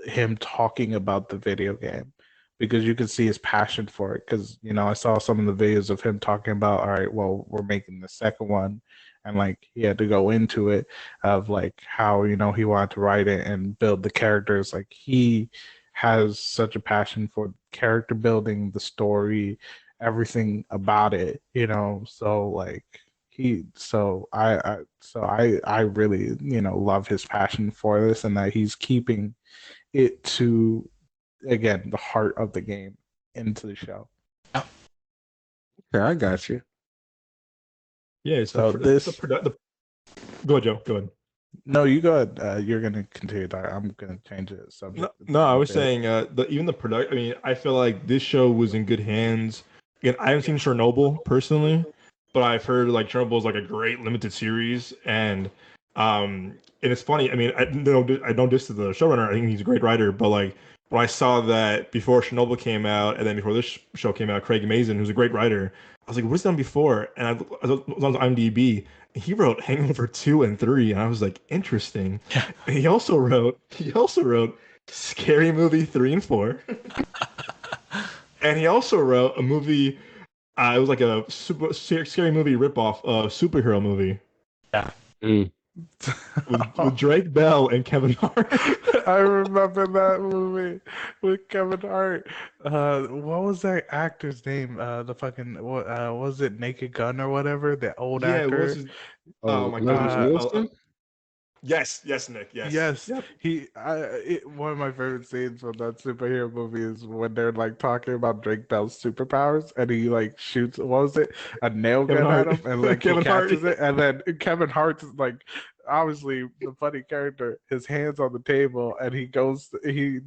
him talking about the video game, because you can see his passion for it. Because I saw some of the videos of him talking about, all right, well, we're making the second one, and like he had to go into it of like how he wanted to write it and build the characters. Like he has such a passion for character building, the story, everything about it. So like I really love his passion for this, and that he's keeping it to, again, the heart of the game into the show. Yeah, I got you. Yeah, So this, go ahead, Joe. Go ahead. no, you go ahead. You're gonna continue. I'm gonna change the subject. No, I a was bit. saying even the product. I mean, I feel like this show was in good hands. Again, I haven't seen Chernobyl personally, but I've heard like Chernobyl is like a great limited series, and it's funny. I mean, I don't diss to the showrunner. I think he's a great writer, but like when I saw that before Chernobyl came out, and then before this show came out, Craig Mazin, who's a great writer, I was like, what's done before? And I was on IMDb. He wrote Hangover 2 and 3, and I was like, interesting. Yeah. And he also wrote Scary Movie 3 and 4. And he also wrote a movie, it was like a scary movie ripoff, superhero movie Yeah. with Drake Bell and Kevin Hart. I remember that movie with Kevin Hart. What was that actor's name? The fucking what? Was it Naked Gun or whatever? The old Yeah, it was actor. his, oh Oh, my Leslie god. Nielsen? Yes, Nick, yes. Yes, Yep. one of my favorite scenes from that superhero movie is when they're like talking about Drake Bell's superpowers, and he like shoots, what was it, a nail Kevin gun at Hart. him, and like he Kevin Hart. catches it, and then Kevin Hart's like obviously the funny character, his hands on the table, and he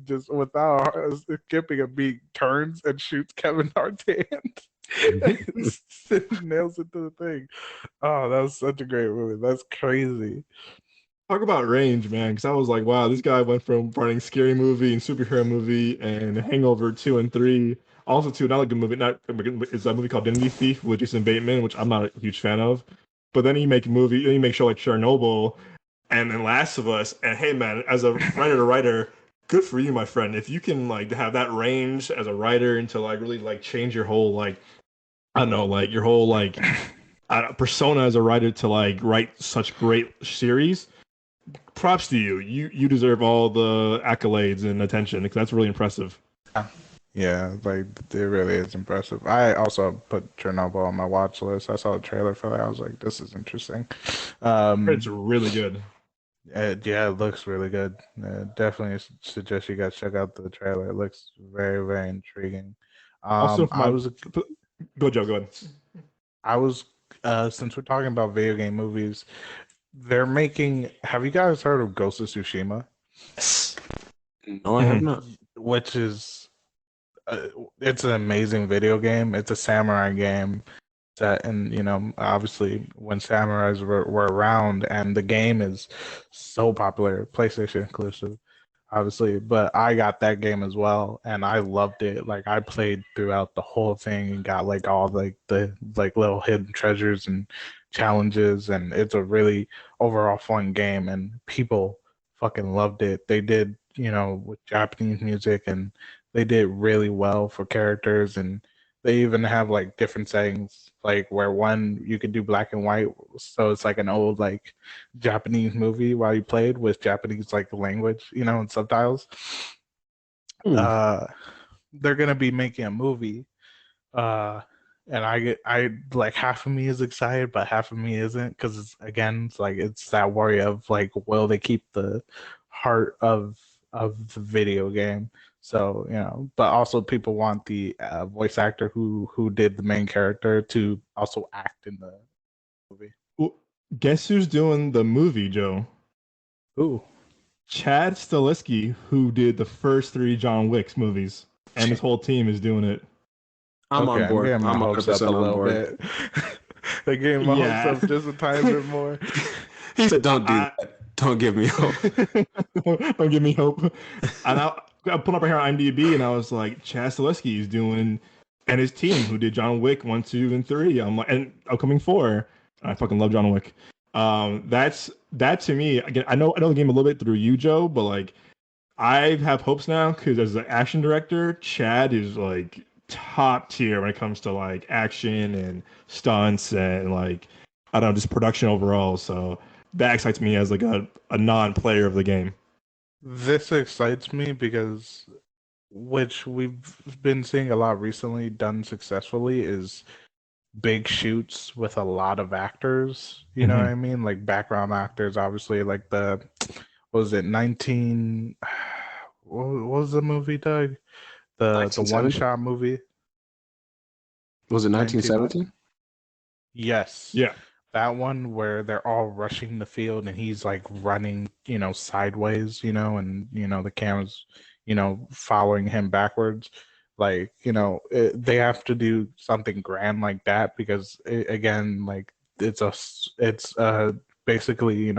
just without skipping a beat turns and shoots Kevin Hart's hand. Nails into the thing. Oh, that was such a great movie. That's crazy. Talk about range, man. Because I was like, wow, this guy went from writing scary movie and superhero movie and Hangover 2 and 3. Also, too, not a good movie. Not it's a movie called Identity Thief with Jason Bateman, which I'm not a huge fan of. But then he make show like Chernobyl, and then Last of Us. And hey, man, as a writer to writer, good for you, my friend. If you can like have that range as a writer and to like really like change your whole like I don't know like your whole like persona as a writer to like write such great series, props to you. You deserve all the accolades and attention because that's really impressive. Yeah, like it really is impressive. I also put Chernobyl on my watch list. I saw the trailer for that. I was like, this is interesting. It's really good. Yeah, it looks really good. Definitely suggest you guys check out the trailer. It looks very, very intriguing. Also, for I my was go Joe, go ahead. I was since we're talking about video game movies, they're making. Have you guys heard of Ghost of Tsushima? Yes. No, I have not. Which is it's an amazing video game. It's a samurai game set, and obviously when samurais were around, and the game is so popular, PlayStation inclusive, obviously. But I got that game as well, and I loved it. Like I played throughout the whole thing and got like all like the like little hidden treasures and challenges, and it's a really overall fun game, and people fucking loved it. They did, with Japanese music, and they did really well for characters, and they even have like different settings, like where one you could do black and white, so it's like an old like Japanese movie while you played with Japanese like language, and subtitles. Hmm. They're gonna be making a movie, and I like half of me is excited, but half of me isn't, because it's like it's that worry of like, will they keep the heart of the video game? So but also people want the voice actor who did the main character to also act in the movie. Guess who's doing the movie, Joe? Ooh. Chad Stileski, who did the first three John Wick's movies, and his whole team is doing it. I'm Okay, on I'm board. getting my I'm hopes up a 100% on little board. bit. They're getting my hopes Yeah. up just a tiny bit more. He said, "Don't do I- that. Don't give me hope." Don't give me hope. And I put up right here on IMDb, and I was like, Chad Stileski is doing, and his team who did John Wick 1, 2, and 3. I'm like, and upcoming 4. I fucking love John Wick. That to me. Again, I know the game a little bit through you, Joe, but like I have hopes now because as an action director, Chad is like top tier when it comes to like action and stunts and like I don't know, just production overall. So that excites me as like a non-player of the game. This excites me because, which we've been seeing a lot recently done successfully, is big shoots with a lot of actors. You know what I mean? Like background actors, obviously, like what was it, 19, what was the movie, Doug? The one 1970? shot movie? Was it 19, 1917? yes. Yeah. That one where they're all rushing the field and he's like running, sideways, and the camera's, following him backwards. Like, they have to do something grand like that because again, like it's basically,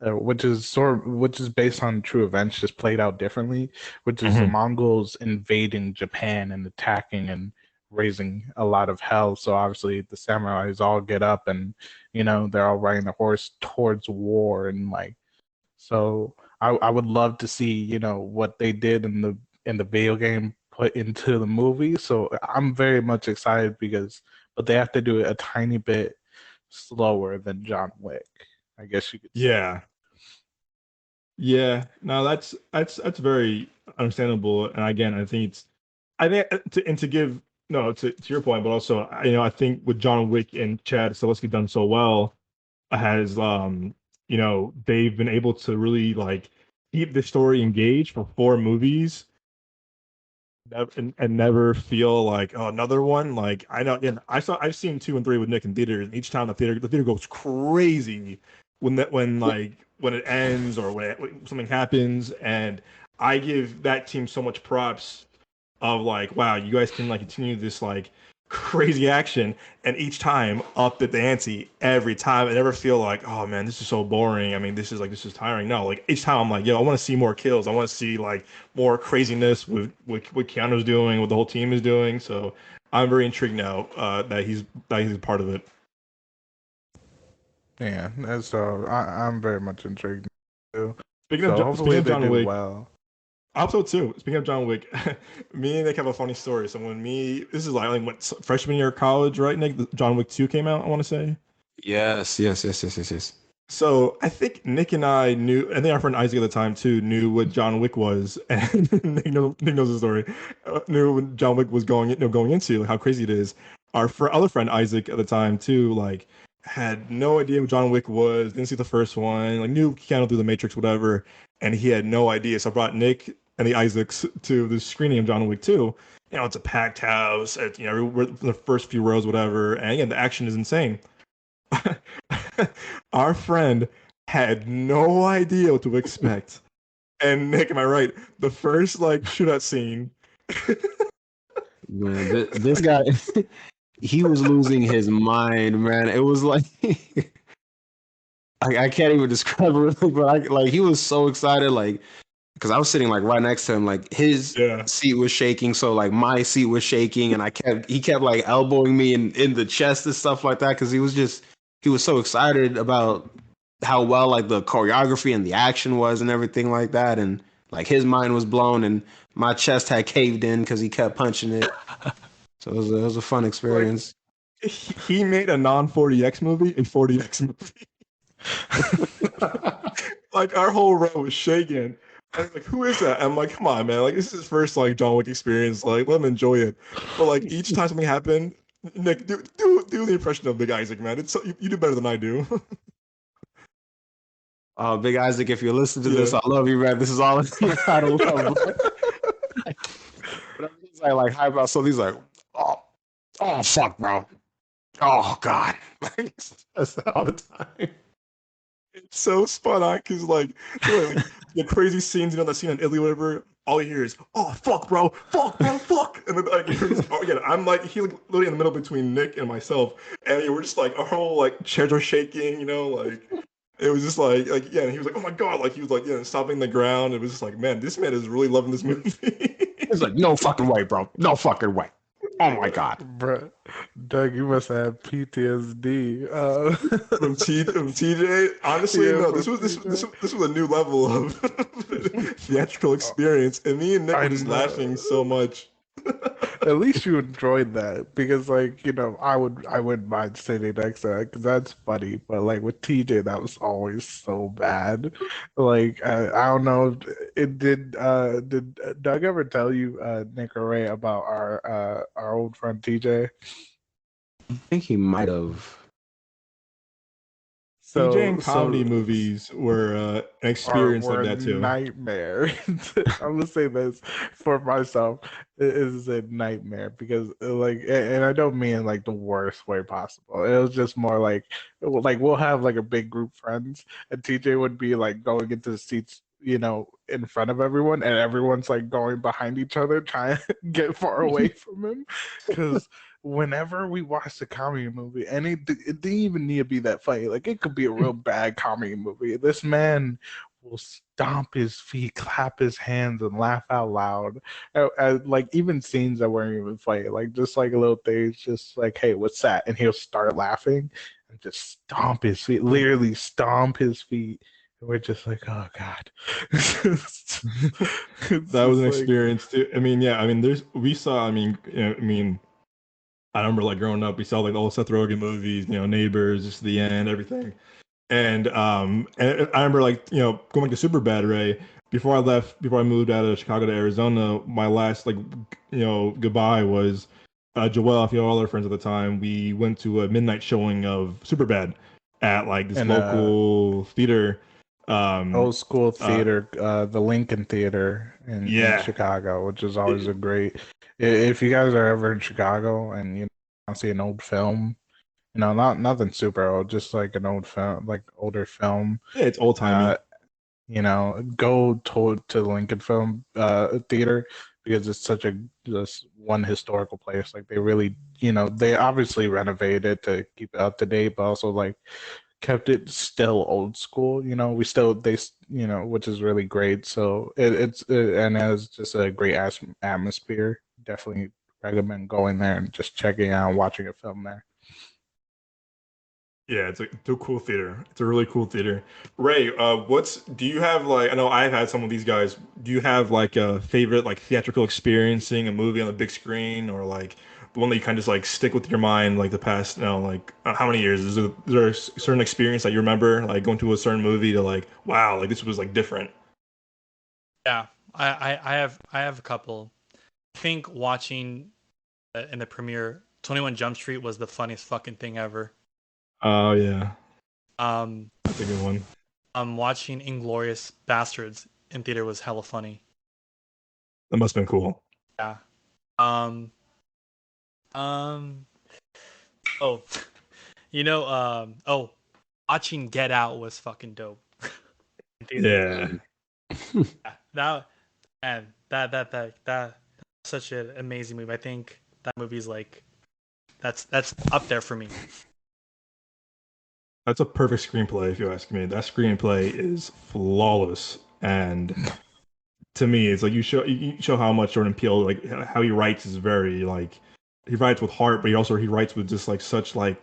which is based on true events, just played out differently, which is the Mongols invading Japan and attacking and raising a lot of hell. So obviously the samurais all get up and they're all riding the horse towards war, and like, so I would love to see what they did in the video game put into the movie. So I'm very much excited but they have to do it a tiny bit slower than John Wick, I guess you could say. Yeah. Yeah. No, that's very understandable. And again, I think to give no to your point, but also I think with John Wick and Chad Stileski done so well has they've been able to really like keep the story engaged for 4 movies and never feel like, oh, another one. Like I know, again, I've seen 2 and 3 with Nick in theaters, and each time the theater goes crazy when it ends or when something happens, and I give that team so much props of like, wow, you guys can like continue this like crazy action and each time up at the ante every time. I never feel like, oh man, this is so boring. I mean, this is tiring. No, like each time I'm like, yo, I want to see more kills. I want to see like more craziness with what Keanu's doing, what the whole team is doing. So I'm very intrigued now that he's a part of it. Yeah, and so I'm very much intrigued too. Speaking So speaking hopefully of they John do Wick, well. also too. Speaking of John Wick, me and Nick have a funny story. So this is like what freshman year of college, right? Nick, John Wick 2 came out. I want to say. Yes. So I think Nick and I knew, I think our friend Isaac at the time too knew what John Wick was, and Nick knows the story. Knew what John Wick was going into, like, how crazy it is. Our other friend Isaac at the time too, like had no idea what John Wick was. Didn't see the first one. Like knew Keanu through the Matrix, whatever, and he had no idea. So I brought Nick and the Isaacs to the screening of John Wick 2. It's a packed house. We're the first few rows, whatever. And again, the action is insane. Our friend had no idea what to expect. And Nick, am I right? The first like shootout scene. Man, this guy, he was losing his mind, man. It was like I can't even describe it, really, but he was so excited, like because I was sitting like right next to him, like his seat was shaking, so like my seat was shaking, and he kept like elbowing me in the chest and stuff like that because he was so excited about how well like the choreography and the action was and everything like that, and like his mind was blown and my chest had caved in because he kept punching it. So it was a fun experience. Like, he made a non 40x movie, a 40x movie. Like our whole row was shaking. I was like, who is that? I'm like, come on, man. Like this is his first like John Wick experience. Like let him enjoy it. But like each time something happened, Nick, do the impression of Big Isaac, man. It's you do better than I do. Big Isaac, if you're listening to this, I love you, man. This is all out of love. But he's like hype out, so he's like, oh fuck, bro. Oh God, that's that all the time. It's so spot on because like the crazy scenes, that scene in Italy, whatever. All you hear is, "Oh fuck, bro, fuck," and then like you're just, oh yeah, I'm like he's like literally in the middle between Nick and myself, and we're just like our whole like chairs are shaking, like it was just like yeah, and he was like, "Oh my god," like he was like stomping the ground. It was just like, man, this man is really loving this movie. It's like no fucking way, bro. No fucking way. Oh my God. Bruh, Doug, you must have PTSD. From TJ, honestly, Yeah, no. from This was a new level of theatrical experience, and me and Nick I were just laughing know. so much. At least you enjoyed that because, like, I wouldn't mind sitting next to that because that's funny. But like with TJ, that was always so bad. Like, I don't know. It did Doug ever tell you, Nick or Ray, about our old friend TJ? I think he might have. TJ So in comedy so movies were an are experience were like a that too. nightmare. I'm gonna say this for myself. It is a nightmare because like, and I don't mean like the worst way possible. It was just more like we'll have like a big group of friends, and TJ would be like going into the seats, in front of everyone, and everyone's like going behind each other, trying to get far away from him, because whenever we watched a comedy movie, and it didn't even need to be that funny. Like it could be a real bad comedy movie. This man will stomp his feet, clap his hands, and laugh out loud. Like even scenes that weren't even funny, like just like little things, just like, "Hey, what's that?" And he'll start laughing and just stomp his feet, literally stomp his feet. And we're just like, "Oh God!" It's That was just an like, experience too. I mean, yeah, I mean, we saw. I mean, I remember like growing up, we saw like all the Seth Rogen movies, Neighbors, just the end, everything. And I remember like going to Superbad, Ray. Before I moved out of Chicago to Arizona, my last like goodbye was Joel, if you all our friends at the time. We went to a midnight showing of Superbad at like this and local theater. Um, old school uh, theater, the Lincoln Theater in yeah, Chicago, which is always a great. If you guys are ever in Chicago and see an old film, not nothing super old, just like an old film, like older film, yeah, it's old uh, timey. go to the Lincoln Film Theater because it's such a just one historical place. Like they really, they obviously renovated it to keep it up to date, but also like kept it still old school. We still which is really great. So and has just a great atmosphere. Definitely recommend going there and just checking out and watching a film there. Yeah, it's a cool theater. It's a really cool theater. Ray, do you have like, I know I've had some of these guys. Do you have like a favorite like theatrical experience seeing a movie on the big screen or like the one that you kind of just like stick with your mind like the past, like how many years? Is there a certain experience that you remember like going to a certain movie to like, wow, like this was like different? Yeah, I have a couple. I think watching in the premiere 21 Jump Street was the funniest fucking thing ever. Oh yeah, Um, that's a good one. watching Inglorious Bastards in theater was hella funny. That must have been cool. Yeah. Um, um, oh, watching Get Out was fucking dope. In theater. Yeah, Yeah, that and that such an amazing movie. I think that movie's like that's up there for me. that's a perfect screenplay if you ask me. That screenplay is flawless and to me, it's like you show how much Jordan Peele like how he writes is very like he writes with heart, but he writes with just like such like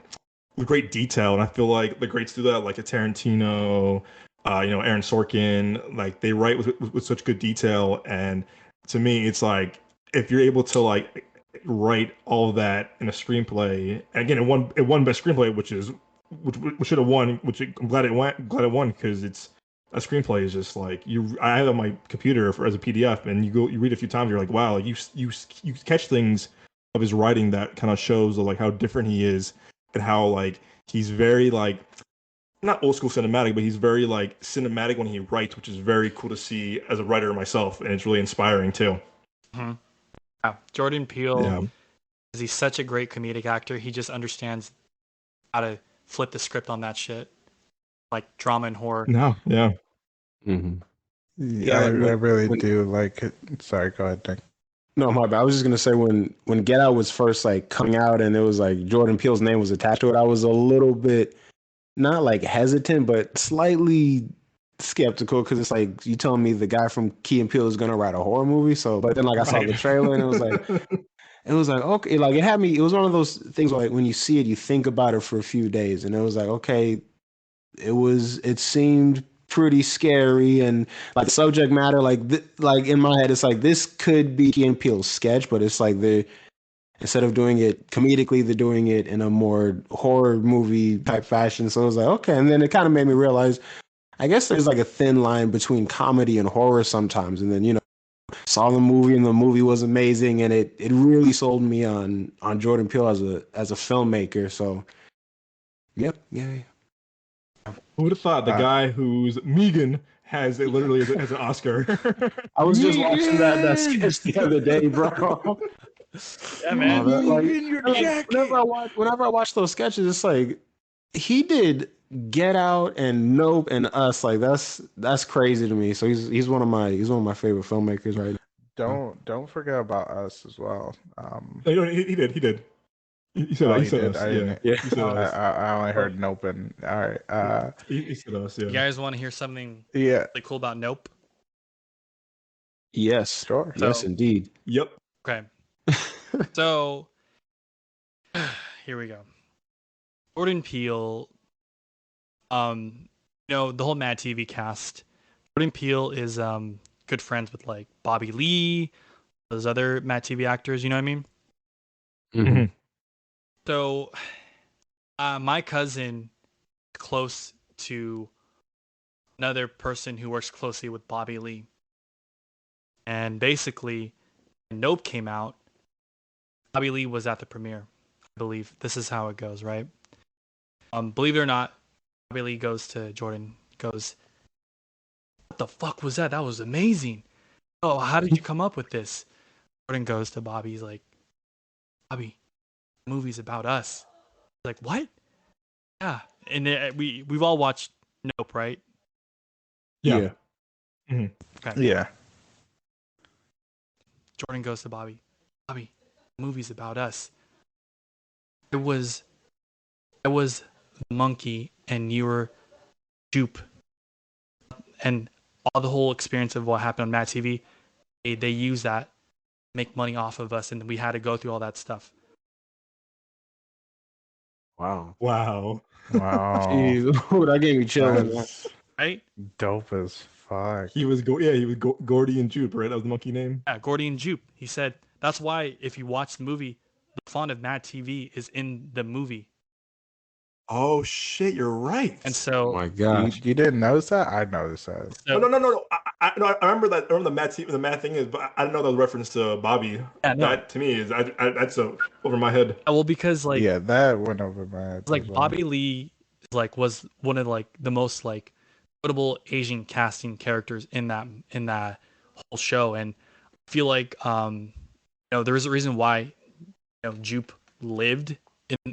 with great detail. And I feel like the greats do that, like a Tarantino, Aaron Sorkin, like they write with such good detail. And to me, it's like if you're able to like write all of that in a screenplay, and again, it won best screenplay, which should have won. Which I'm glad it won because it's a screenplay is just like I have it on my computer as a PDF, and you read it a few times, you're like, wow, like you catch things of his writing that kind of shows like how different he is and how like he's very like not old school cinematic, but he's very like cinematic when he writes, which is very cool to see as a writer myself, and it's really inspiring too. Mhm. Yeah, Jordan Peele, Yeah, he's such a great comedic actor. He just understands how to flip the script on that shit, like drama and horror. No, yeah. Mm-hmm. Yeah, I really do like it. Sorry, go ahead, Nick. No, my bad. I was just gonna say when Get Out was first like coming out and it was like Jordan Peele's name was attached to it, I was a little bit not like hesitant, but slightly skeptical because it's like you telling me the guy from Key and Peele is gonna write a horror movie. So, but then like I saw the trailer and it was like okay, like it had me. It was one of those things where, like when you see it, you think about it for a few days, and it was like okay, it seemed pretty scary and like subject matter like in my head it's like this could be Key and Peele's sketch, but it's like they instead of doing it comedically they're doing it in a more horror movie type fashion. So it was like okay, and then it kind of made me realize I guess there's like a thin line between comedy and horror sometimes. And then saw the movie and the movie was amazing and it really sold me on Jordan Peele as a filmmaker. So yep, yeah. Who would have thought the guy who's Megan has it literally as an Oscar? I was just watching that sketch the other day, bro. Yeah, man. Whenever I watch those sketches, it's like he did Get Out and Nope and Us. Like that's crazy to me. So he's one of my favorite filmmakers right now. Don't forget about Us as well. He did. He said, he said us. Yeah. He said us. I only heard Nope and all right. He said us. Yeah. You guys want to hear something Yeah. really cool about Nope? Yes. Sure. Yes, So- indeed. Yep. Okay. So here we go. Jordan Peele, the whole Mad TV cast. Jordan Peele is good friends with like Bobby Lee, those other Mad TV actors. You know what I mean? Mm-hmm. So, my cousin is close to another person who works closely with Bobby Lee, and basically, when Nope came out, Bobby Lee was at the premiere. I believe this is how it goes, right? Believe it or not, Bobby Lee goes to Jordan, goes, "What the fuck was that? That was amazing. Oh, how did you come up with this?" Jordan goes to Bobby, he's like, "Bobby, the movie's about us." He's like, "What?" Yeah, and we've all watched Nope, right? Yeah. Okay. Yeah. Jordan goes to Bobby, "Bobby, the movie's about us. I was the monkey and you were Jupe, and all the whole experience of what happened on Mad TV, they use that to make money off of us, and we had to go through all that stuff." Wow. Wow. Jeez. Ooh, that gave me chills. That's Right? dope as fuck. He was Gordy and Jupe, right? That was the monkey name. Yeah, Gordy and Jupe. He said that's why if you watch the movie, the font of Mad TV is in the movie. Oh shit, you're right. And Oh so my gosh. You didn't notice that? I noticed that. so- No. I remember that. I remember the Matt thing is, but I didn't know that was a reference to Bobby. Yeah, no. That to me is that's over my head. well, because like Yeah, that went over my head. like as well. Bobby Lee was one of like the most like notable Asian casting characters in that whole show, and I feel like there was a reason why Jupe lived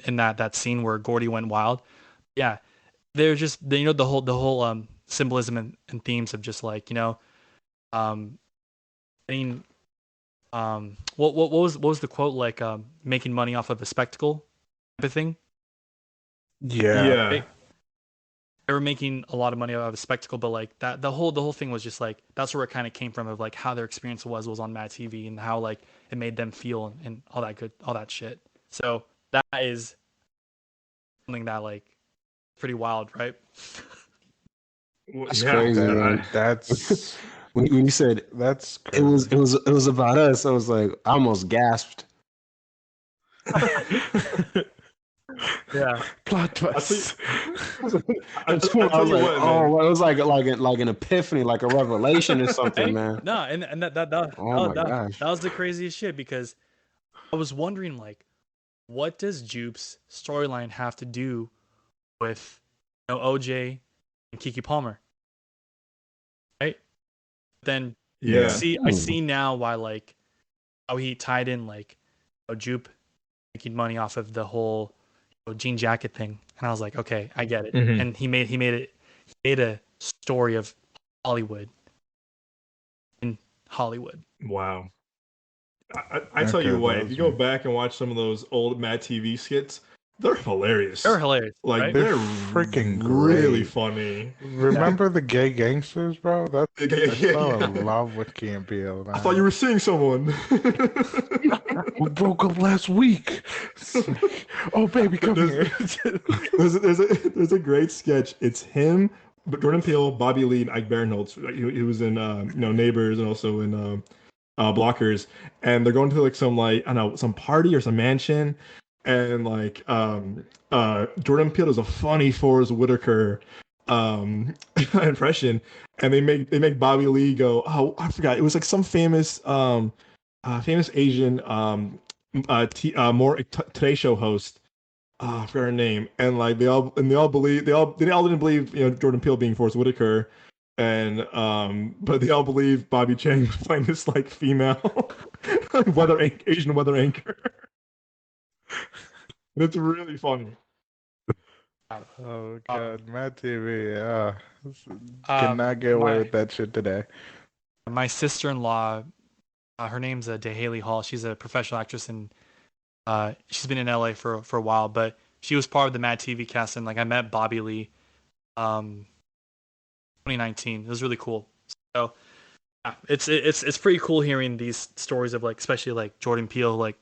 in that scene where Gordy went wild. Yeah, they're just the whole symbolism and themes of just like getting what was the quote, like making money off of a spectacle type of thing. Yeah. They were making a lot of money out of a spectacle, but like that the whole thing was just like that's where it kind of came from, of like how their experience was on Mad TV and how like it made them feel and all that shit. So that is something that like pretty wild, right? That's crazy, man. That's When you said that's it was about us, I was like, I almost gasped. Yeah. plot twist. I It tell you what, man. was like an epiphany, like a revelation or something, man. No, and Oh my gosh. that was the craziest shit, because I was wondering like, what does Jupe's storyline have to do with OJ and Kiki Palmer, right? Then Yeah. I see now why, like, how he tied in like Jupe making money off of the whole jean jacket thing and I was like, okay, I get it. Mhm. And he made a story of Hollywood in Hollywood. Wow. I tell Okay, you what, if you go those back and watch some of those old Mad TV skits, they're hilarious. They're hilarious, Like right? they're they're freaking really great. funny. Remember the gay gangsters, bro? I fell Yeah. in love with Key and Peele, I thought you man. were seeing someone. We broke up last week. It's like, oh, baby, come there's, here. there's a great sketch. It's him, but Jordan Peele, Bobby Lee, and Ike Barinholtz. He was in Neighbors and also in Blockers, and they're going to like some like I don't know some party or some mansion, and like Jordan Peele does a funny Forrest Whitaker impression, and they make Bobby Lee go, oh, I forgot, it was like some famous famous Asian more Today Show host. I forgot her name, and like they all didn't believe Jordan Peele being Forrest Whitaker, and but they all believe Bobby Chang was playing this like female Asian weather anchor. And it's really funny. Oh God, Mad TV. Um, Cannot get away my with that shit today. my sister-in-law, her name's DeHaley Hall. She's a professional actress, and she's been in LA for a while. But she was part of the Mad TV cast, and like I met Bobby Lee, 2019. It was really cool. So yeah, it's pretty cool hearing these stories of like, especially like Jordan Peele, like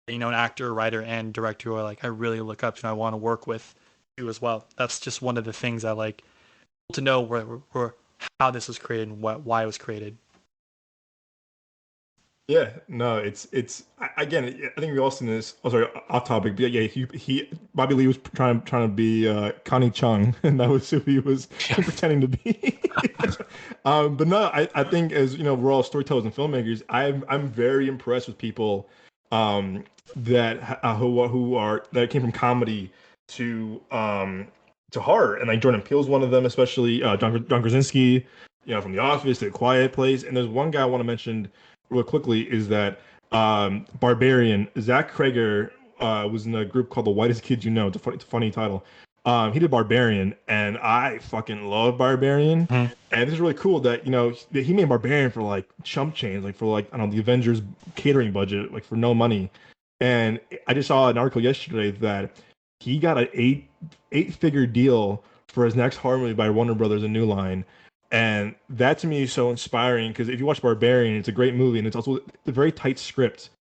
an actor, writer, and director who I really look up to and I want to work with you as well. That's just one of the things I like to know where how this was created and why it was created. Yeah, no, again. I think we all seen this. Oh, sorry, off topic. But yeah, he Bobby Lee was trying to be Connie Chung, and that was who he was pretending to be. But no, I think as we're all storytellers and filmmakers. I'm very impressed with people that who are that came from comedy to horror, and like Jordan Peele's one of them, especially John Krasinski, from The Office to Quiet Place. And there's one guy I want to mention real quickly is that Barbarian. Zach Krager was in a group called The Whitest Kids You Know. It's a funny title. He did Barbarian, and I fucking love Barbarian. Mhm. And it's really cool that he made Barbarian for like chump change, like for like I don't know the Avengers catering budget, like for no money. And I just saw an article yesterday that he got an eight-figure deal for his next horror movie by Warner Brothers and New Line. And that to me is so inspiring because if you watch Barbarian, it's a great movie and it's also a very tight script.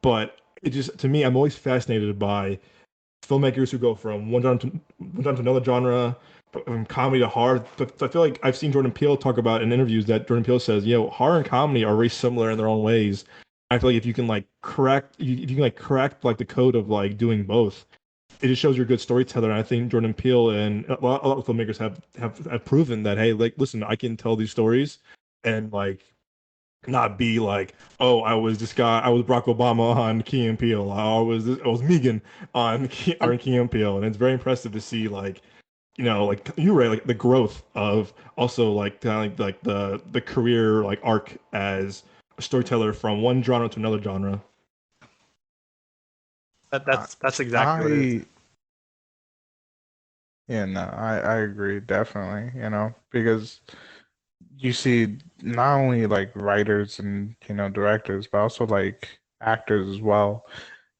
But it just, to me, I'm always fascinated by filmmakers who go from one genre to another genre, from comedy to horror. I feel like I've seen Jordan Peele talk about in interviews that Jordan Peele says, horror and comedy are very similar in their own ways. I feel like if you can like if you can like crack like the code of like doing both, it just shows you're a good storyteller. And I think Jordan Peele and a lot of filmmakers have proven that, hey, like, listen, I can tell these stories and like not be like, oh, I was this guy, I was Barack Obama on Key and Peele, I was Megan on Key and Peele, and it's very impressive to see like, like you were like the growth of also like kind of like the career like arc as a storyteller from one genre to another genre. That's exactly what it is. I Yeah, no, I agree definitely, because you see not only like writers and directors, but also like actors as well,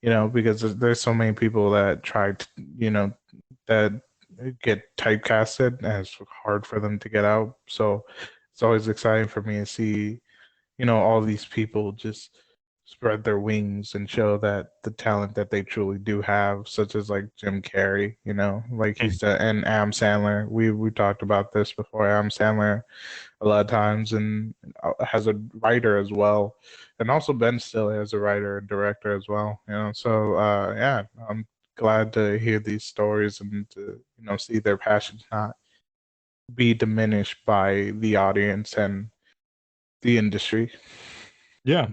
because there's so many people that try to, that get typecasted and it's hard for them to get out. So it's always exciting for me to see, all these people just spread their wings and show that the talent that they truly do have, such as like Jim Carrey, like he said, and Adam Sandler. We talked about this before. Adam Sandler a lot of times and has a writer as well, and also Ben Stiller as a writer and director as well. So yeah, I'm glad to hear these stories and to see their passions not be diminished by the audience and the industry. Yeah.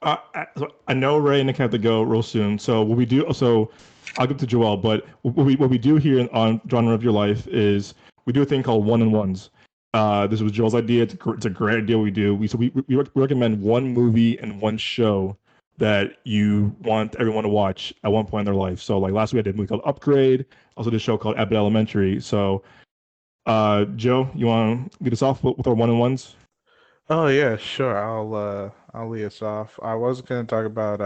I know Ray and Nick have to go real soon. So what we do, so I'll give to Joel. But what we do here on Genre of Your Life is we do a thing called one and ones. This was Joel's idea. It's a great idea. We do. We recommend one movie and one show that you want everyone to watch at one point in their life. So like last week I did a movie called Upgrade, also did a show called Abbott Elementary. So Joe, you want to lead us off with our one on ones? Oh yeah, sure. I'll lead us off. I was gonna talk about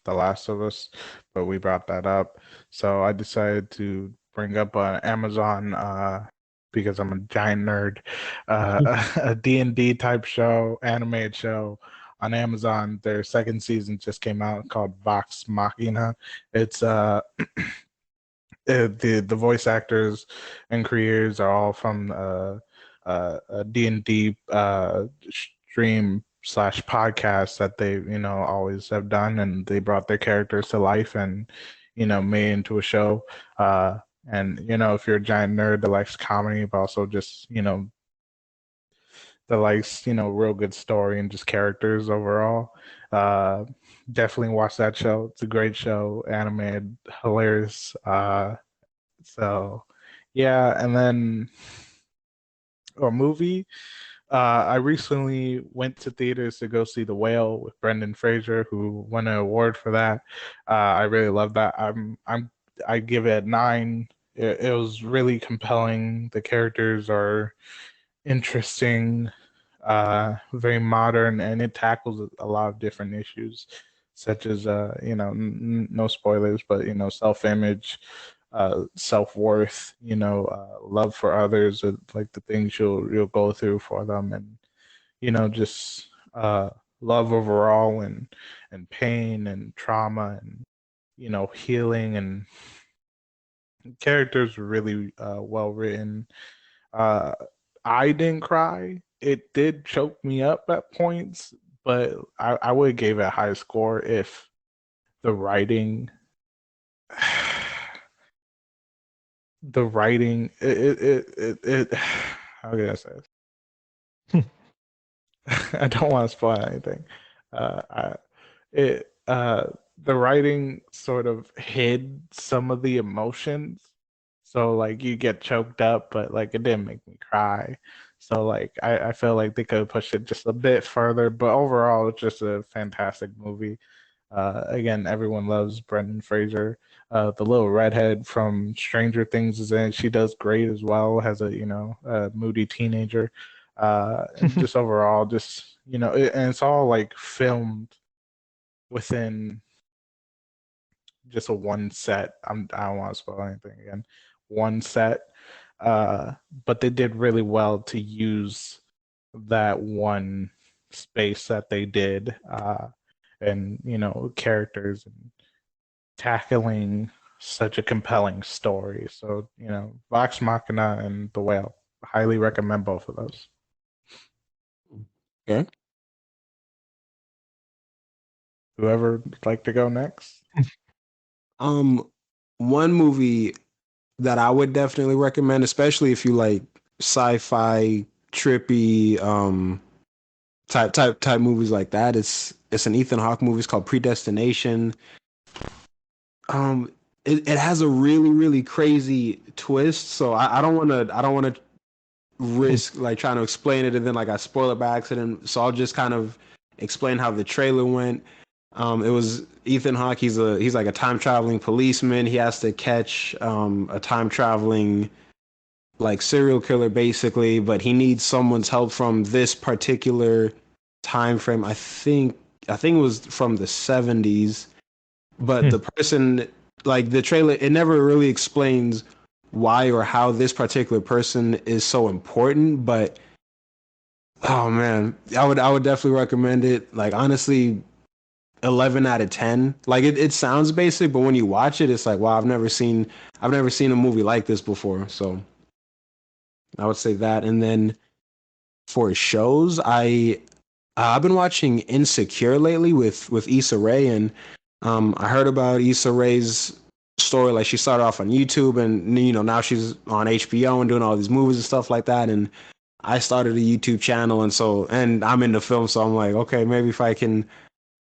The Last of Us, but we brought that up. So I decided to bring up Amazon because I'm a giant nerd. A D&D type show, animated show on Amazon. Their second season just came out called Vox Machina. It's the voice actors and creators are all from a D&D stream slash podcast that they always have done, and they brought their characters to life and made into a show. And if you're a giant nerd that likes comedy but also just that likes real good story and just characters overall, uh definitely watch that show. It's a great show, animated, hilarious. So yeah, and then a movie. I recently went to theaters to go see The Whale with Brendan Fraser, who won an award for that. I really love that. I give it a 9. It was really compelling. The characters are interesting, very modern, and it tackles a lot of different issues, such as no spoilers, but self-image, self-worth, love for others, like the things you'll go through for them, and just love overall, and pain and trauma, and healing, and characters were really well written. uh I didn't cry. It did choke me up at points, but I would have gave it a high score if the writing the writing it how can I say this? I don't want to spoil anything. I, it The writing sort of hid some of the emotions, so like you get choked up, but like it didn't make me cry. So like I feel like they could have pushed it just a bit further, but overall it's just a fantastic movie. Again, everyone loves Brendan Fraser. The little redhead from Stranger Things is in it. She does great as well. Has a moody teenager. And just overall, just and it's all like filmed within just a one set. I don't want to spoil anything again. One set, but they did really well to use that one space that they did, and characters, and tackling such a compelling story. So Vox Machina and The Whale. Highly recommend both of those. Okay. Whoever'd like to go next. One movie that I would definitely recommend, especially if you like sci-fi, trippy, type movies like that. It's an Ethan Hawke movie. It's called Predestination. It has a really, really crazy twist. So I don't wanna risk like trying to explain it and then like I spoil it by accident. So I'll just kind of explain how the trailer went. It was Ethan Hawke. He's like a time traveling policeman. He has to catch a time traveling like serial killer basically, but he needs someone's help from this particular time frame. I think it was from the 70s, but the person, like the trailer, it never really explains why or how this particular person is so important, but oh man, I would definitely recommend it. Like honestly, 11 out of 10. Like it sounds basic, but when you watch it, it's like, wow, I've never seen a movie like this before. So I would say that. And then for shows, I've been watching Insecure lately with Issa Rae, and I heard about Issa Rae's story. Like she started off on YouTube, and now she's on HBO and doing all these movies and stuff like that. And I started a YouTube channel, and I'm into film, so I'm like, okay, maybe if I can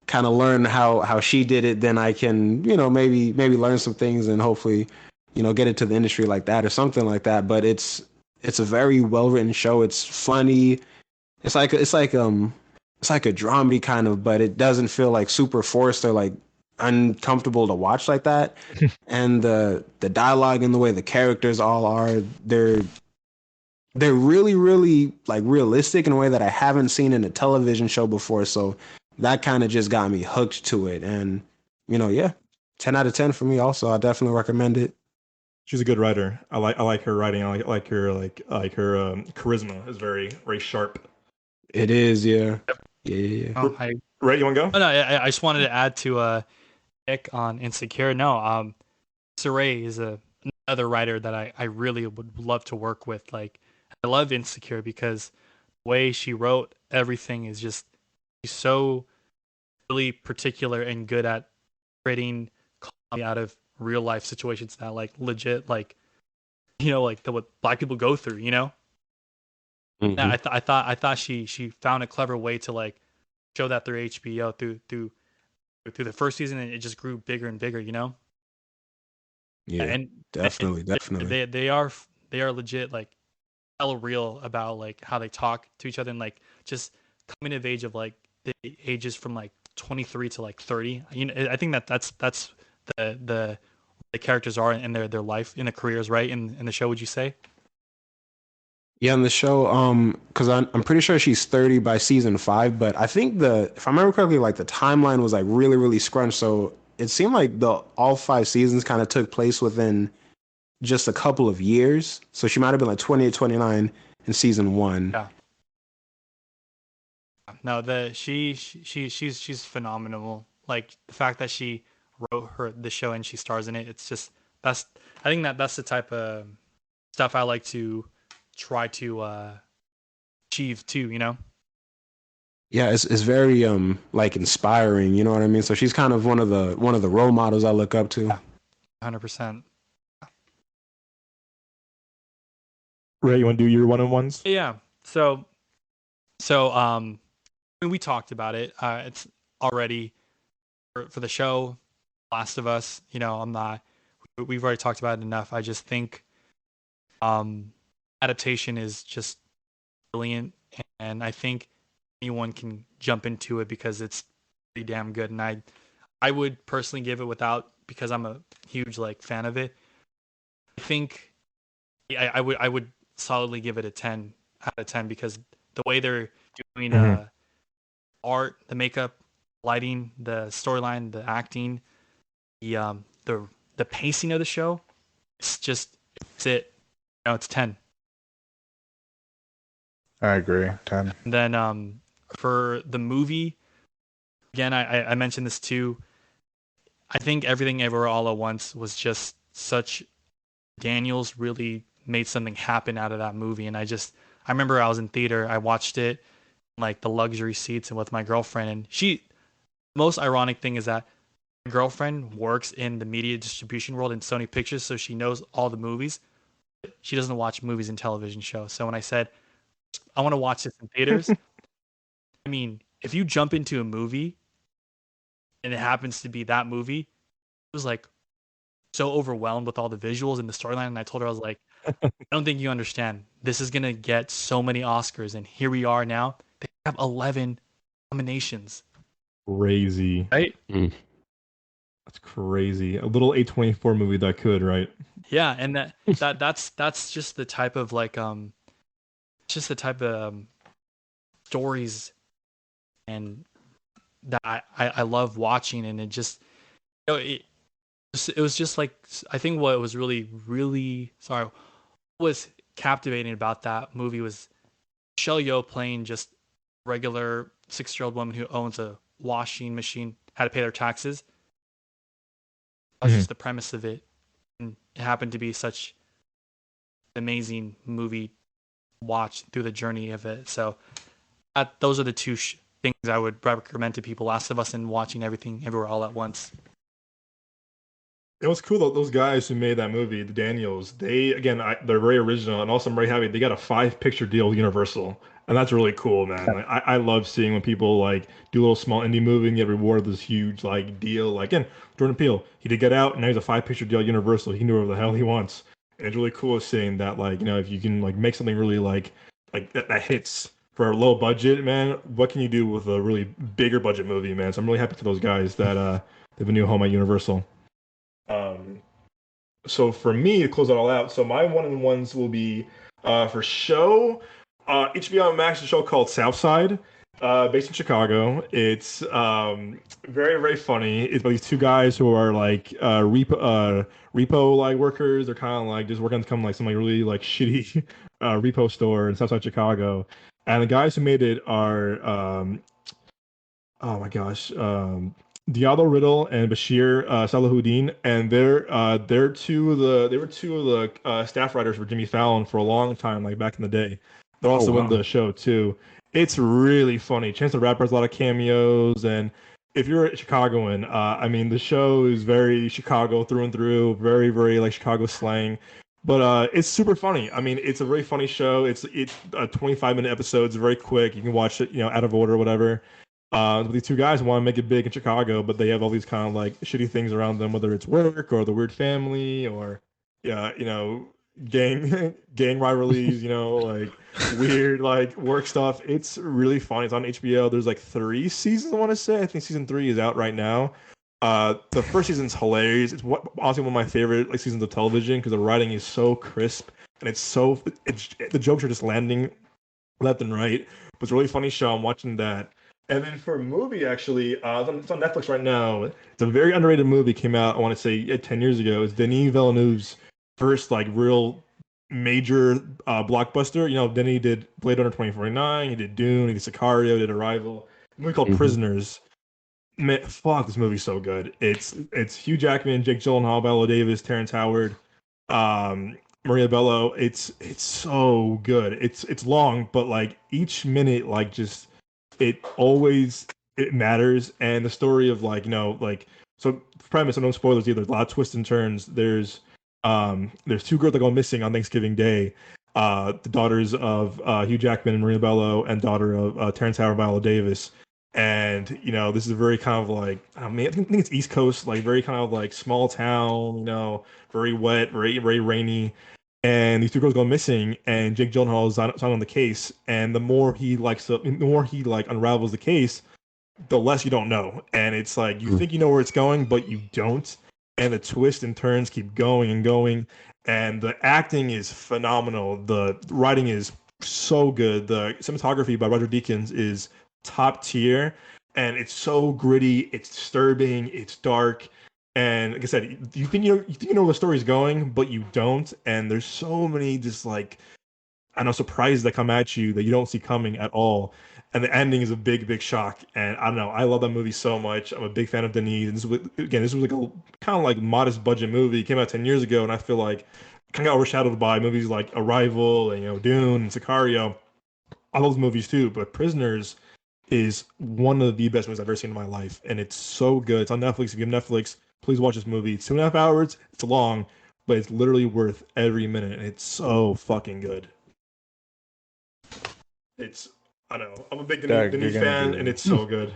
kind of learn how she did it, then I can maybe learn some things and hopefully get into the industry like that or something like that. But it's a very well written show. It's funny. It's like it's like a dramedy kind of, but it doesn't feel like super forced or like uncomfortable to watch like that. And the dialogue and the way the characters all are, they're really, really like realistic in a way that I haven't seen in a television show before. So that kind of just got me hooked to it. And, yeah, 10 out of 10 for me also. I definitely recommend it. She's a good writer. I like her writing. I like her her charisma is very very sharp. It is, yeah. Yeah. Oh, Ray, you want to go? oh, no, I just wanted to add to Nick on Insecure. No, Saray is another writer that I really would love to work with. Like, I love Insecure because the way she wrote everything is just she's so really particular and good at creating comedy out of real life situations that like legit like like what black people go through. Mhm. Yeah, I thought she found a clever way to like show that through HBO through the first season, and it just grew bigger and bigger. Yeah, And definitely. they are legit like hella real about like how they talk to each other and like just coming of age of like the ages from like 23 to like 30. I think that's the characters are in their life in their careers, right? In the show, would you say? Yeah, in the show, because I'm pretty sure she's 30 by season 5, but I think if I remember correctly, like the timeline was like really, really scrunched. So it seemed like the all 5 seasons kind of took place within just a couple of years. So she might have been like 20 or 29 in season 1. Yeah. No, she's phenomenal. Like the fact that she wrote the show and she stars in it, it's just that's I think that's the type of stuff I like to try to achieve too. Yeah, it's very like inspiring, you know what I mean? So she's kind of one of the role models I look up to. 100%. Ray, you want to do your one-on-ones? Yeah. So I mean, we talked about it. It's already for the show, Last of Us. I'm not. We've already talked about it enough. I just think um, adaptation is just brilliant, and I think anyone can jump into it because it's pretty damn good. And I would personally give it without because I'm a huge like fan of it. I think I would solidly give it a 10 out of 10 because the way they're doing art, the makeup, lighting, the storyline, the acting, the the pacing of the show, it's it. It's 10. I agree. 10. And then for the movie, again, I mentioned this too. I think Everything Everywhere All at Once was just such Daniels really made something happen out of that movie. And I remember I was in theater, I watched it like the luxury seats and with my girlfriend, and most ironic thing is that my girlfriend works in the media distribution world in Sony Pictures, so she knows all the movies. She doesn't watch movies and television shows. So when I said I want to watch this in theaters, I mean, if you jump into a movie and it happens to be that movie, it was like so overwhelmed with all the visuals and the storyline. And I told her, I was like, I don't think you understand. This is going to get so many Oscars. And here we are now. They have 11 nominations. Crazy. Right? That's crazy. A little A24 movie that could, right? Yeah. And that's just the type of like, just the type of stories and that I love watching. And it just, it was just like, I think what was really, really, sorry, what was captivating about that movie was Michelle Yeoh playing just regular 6-year-old woman who owns a washing machine, had to pay their taxes. That was just the premise of it. And it happened to be such an amazing movie to watch through the journey of it. So those are the two things I would recommend to people: Last of Us and watching Everything Everywhere All at Once. It was cool though. Those guys who made that movie, the Daniels, they're very original, and also I'm very happy they got a 5-picture deal with Universal, and that's really cool, man. Like, I love seeing when people like do a little small indie movie and get rewarded with this huge like deal. Like, again, Jordan Peele, he did Get Out, and now he's a 5-picture deal at Universal. He can do whatever the hell he wants, and it's really cool seeing that, like, if you can like make something really like that hits for a low budget, man, what can you do with a really bigger budget movie, man? So I'm really happy for those guys that they have a new home at Universal. Um, so for me to close it all out, so my one and ones will be for show. HBO Max, a show called Southside, based in Chicago. It's very very funny. It's about these two guys who are like repo like workers. They're kind of like just working on some like really like shitty repo store in Southside Chicago. And the guys who made it are oh my gosh, Diallo Riddle and Bashir Salahuddin, and they're two of the staff writers for Jimmy Fallon for a long time, like back in the day. They're Oh also in wow. the show too. It's really funny. Chance the Rapper has a lot of cameos, and if you're a Chicagoan, I mean, the show is very Chicago through and through, very very like Chicago slang. But it's super funny. I mean, it's a very funny show. It's a 25-minute episodes, very quick. You can watch it, out of order, whatever. These two guys want to make it big in Chicago, but they have all these kind of like shitty things around them, whether it's work or the weird family or yeah, gang gang rivalries, like weird like work stuff. It's really fun. It's on HBO. There's like 3 seasons, I want to say. I think season 3 is out right now. The first season's hilarious. It's honestly one of my favorite like seasons of television because the writing is so crisp and the jokes are just landing left and right. But it's a really funny show. I'm watching that. And then for a movie, actually, it's on Netflix right now. It's a very underrated movie. Came out, I want to say, 10 years ago. It's Denis Villeneuve's first like real major blockbuster. Denis did Blade Runner 2049. He did Dune. He did Sicario. He did Arrival. A movie called Mhm. Prisoners. Man, fuck, this movie's so good. It's Hugh Jackman, Jake Gyllenhaal, Viola Davis, Terrence Howard, Maria Bello. It's so good. It's long, but like each minute, like just it matters. And the story of like like so premise. So no spoilers either. There's a lot of twists and turns. There's two girls that go missing on Thanksgiving Day. The daughters of Hugh Jackman and Maria Bello, and daughter of Terrence Howard, Viola Davis. And this is very kind of like I mean I think it's East Coast, like very kind of like small town, very wet, very very rainy. And these two girls go missing, and Jake Gyllenhaal is on the case. And the more he like unravels the case, the less you don't know. And it's like you think you know where it's going, but you don't. And the twists and turns keep going and going. And the acting is phenomenal. The writing is so good. The cinematography by Roger Deakins is top tier. And it's so gritty, it's disturbing, it's dark. And like I said, you think you know where the story's going, but you don't. And there's so many just like I know surprises that come at you that you don't see coming at all. And the ending is a big, big shock. And I don't know, I love that movie so much. I'm a big fan of Denis. And this was like a kind of like modest budget movie. It came out 10 years ago, and I feel like kind of got overshadowed by movies like Arrival and Dune and Sicario. I love those movies too, but Prisoners is one of the best movies I've ever seen in my life, and it's so good. It's on Netflix. If you have Netflix, please watch this movie. It's 2.5 hours. It's long, but it's literally worth every minute, and it's so fucking good. It's I don't know. I'm a big Doug, you're Denis gonna fan, and be it's so good.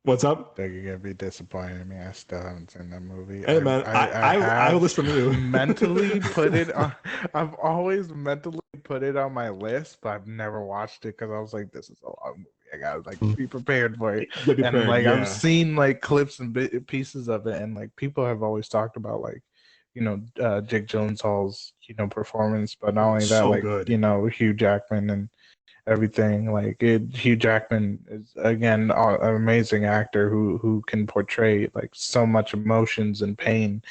What's up? Doug, you're gonna be disappointed in me. I still haven't seen that movie. Hey man, I have a Have list from you. mentally put it on. I've always mentally put it on my list, but I've never watched it because I was like, this is a long movie. I gotta like be prepared for it. You'll be And prepared, like I've yeah. seen like clips and pieces of it, and like people have always talked about like Jake Gyllenhaal's performance, but not only that, So like good. Hugh Jackman and everything. Hugh Jackman is again an amazing actor who can portray like so much emotions and pain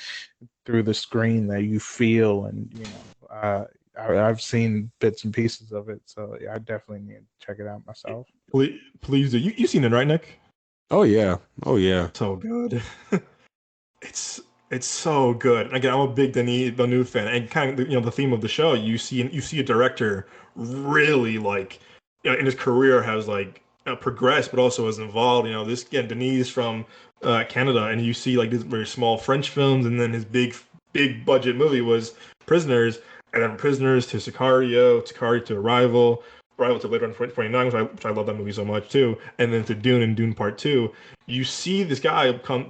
through the screen that you feel, and I've seen bits and pieces of it, so yeah, I definitely need to check it out myself. Please do. You seen it, right, Nick? Oh yeah. Oh yeah. So good. it's it's so good. And again, I'm a big Denis Villeneuve fan, and kind of the theme of the show. You see a director really like in his career has like progressed, but also has evolved. This again, Denis from Canada, and you see like these very small French films, and then his big budget movie was Prisoners, and then Prisoners to Sicario to Arrival to Blade Runner 2049, which I love that movie so much too, and then to Dune and Dune Part Two. You see this guy come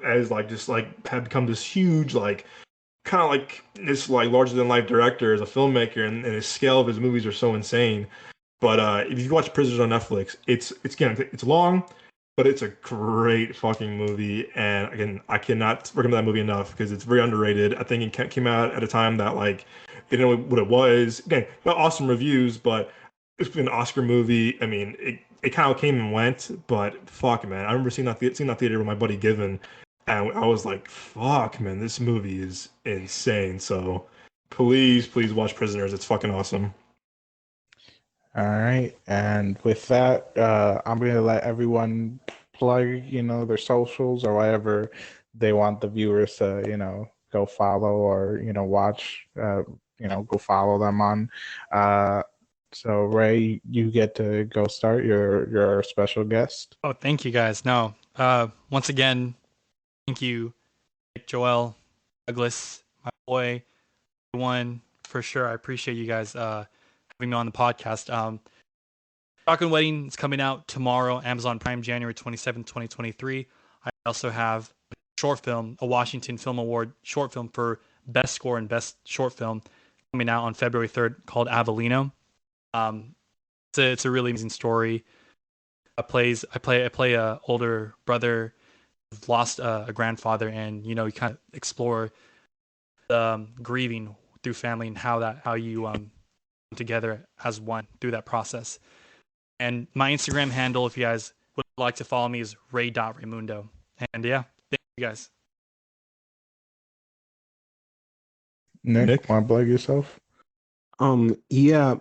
as like just like have become this huge like kind of like this like larger than life director as a filmmaker, and his scale of his movies are so insane. But if you watch Prisoners on Netflix, it's long, but it's a great fucking movie. And again, I cannot recommend that movie enough because it's very underrated. I think it came out at a time that like they didn't know what it was. Again, got awesome reviews, but it's been an Oscar movie. I mean, it kind of came and went, but fuck, man, I remember seeing that theater with my buddy Given, and I was like, fuck, man, this movie is insane. So please watch Prisoners. It's fucking awesome. All right, and with that, I'm gonna let everyone plug, their socials or whatever they want the viewers to, go follow or watch, go follow them on. So Ray, you get to go start. You're our special guest. Oh, thank you guys. No, once again, thank you, Nick, Joel, Douglas, my boy, everyone, for sure. I appreciate you guys having me on the podcast. Shotgun Wedding is coming out tomorrow, Amazon Prime, January 27th, 2023. I also have a short film, a Washington Film Award short film for Best Score and Best Short Film coming out on February 3rd called Avellino. It's a really amazing story. I play a older brother who's lost a grandfather, and you kind of explore grieving through family and how you come together as one through that process. And my Instagram handle, if you guys would like to follow me, is ray.raymundo. And yeah, thank you guys. Nick, want to plug yourself? Yeah.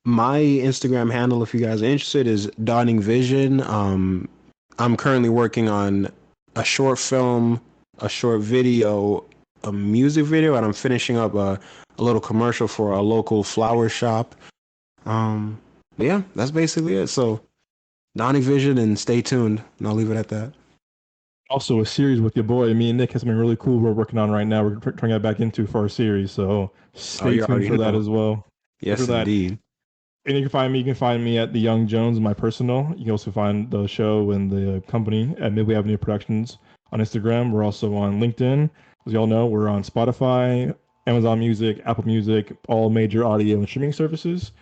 My Instagram handle, if you guys are interested, is Dawning Vision. I'm currently working on a short film, a short video, a music video, and I'm finishing up a little commercial for a local flower shop. Yeah, that's basically it. So, Dawning Vision, and stay tuned. And I'll leave it at that. Also, a series with your boy. Me and Nick has something really cool we're working on right now. We're turning that back into for our series. So stay you tuned already for that know. as well. Yes, For that. indeed. And you can find me at the Young Jones, my personal. You can also find the show and the company at Midway Avenue Productions on Instagram. We're also on LinkedIn. As y'all know, we're on Spotify, Amazon Music, Apple Music, all major audio and streaming services.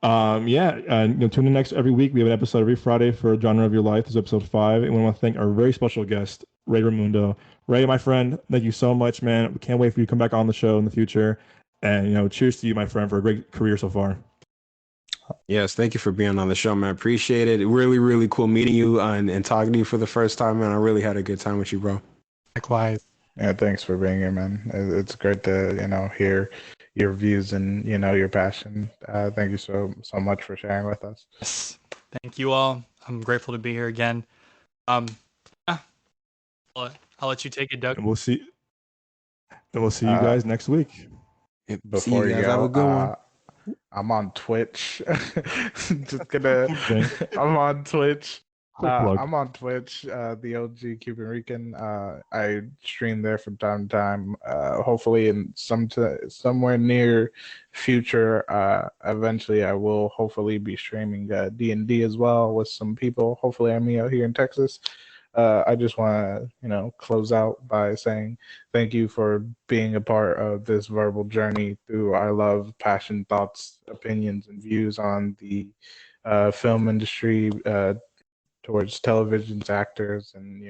Tune in next every week. We have an episode every Friday for Genre of Your Life. This is episode 5, and we want to thank our very special guest, Raymundo. Ray, my friend, thank you so much, man. We can't wait for you to come back on the show in the future. And cheers to you, my friend, for a great career so far. Yes, thank you for being on the show, man. I appreciate it. Really, really cool meeting you and talking to you for the first time, man. I really had a good time with you, bro. Likewise. Yeah, thanks for being here, man. It's great to hear your views and your passion. Thank you so much for sharing with us. Yes. Thank you all. I'm grateful to be here again. Yeah. I'll let you take it, Doug. And we'll see you guys next week. Before you guys. go, Have a good one. I'm on Twitch. Just gonna. I'm on Twitch. I'm on Twitch, the OG Cuban Rican. I stream there from time to time. Hopefully, in somewhere near future, eventually I will hopefully be streaming D&D as well with some people. Hopefully, I'm out here in Texas. I just want to, close out by saying thank you for being a part of this verbal journey through our love, passion, thoughts, opinions, and views on the film industry, towards television's actors, and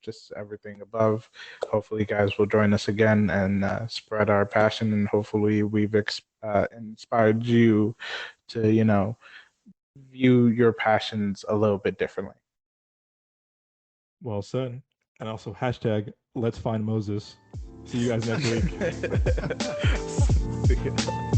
just everything above. Hopefully, you guys will join us again and spread our passion, and hopefully, we've inspired you to view your passions a little bit differently. Well said. And also hashtag Let's Find Moses. See you guys next week. See ya.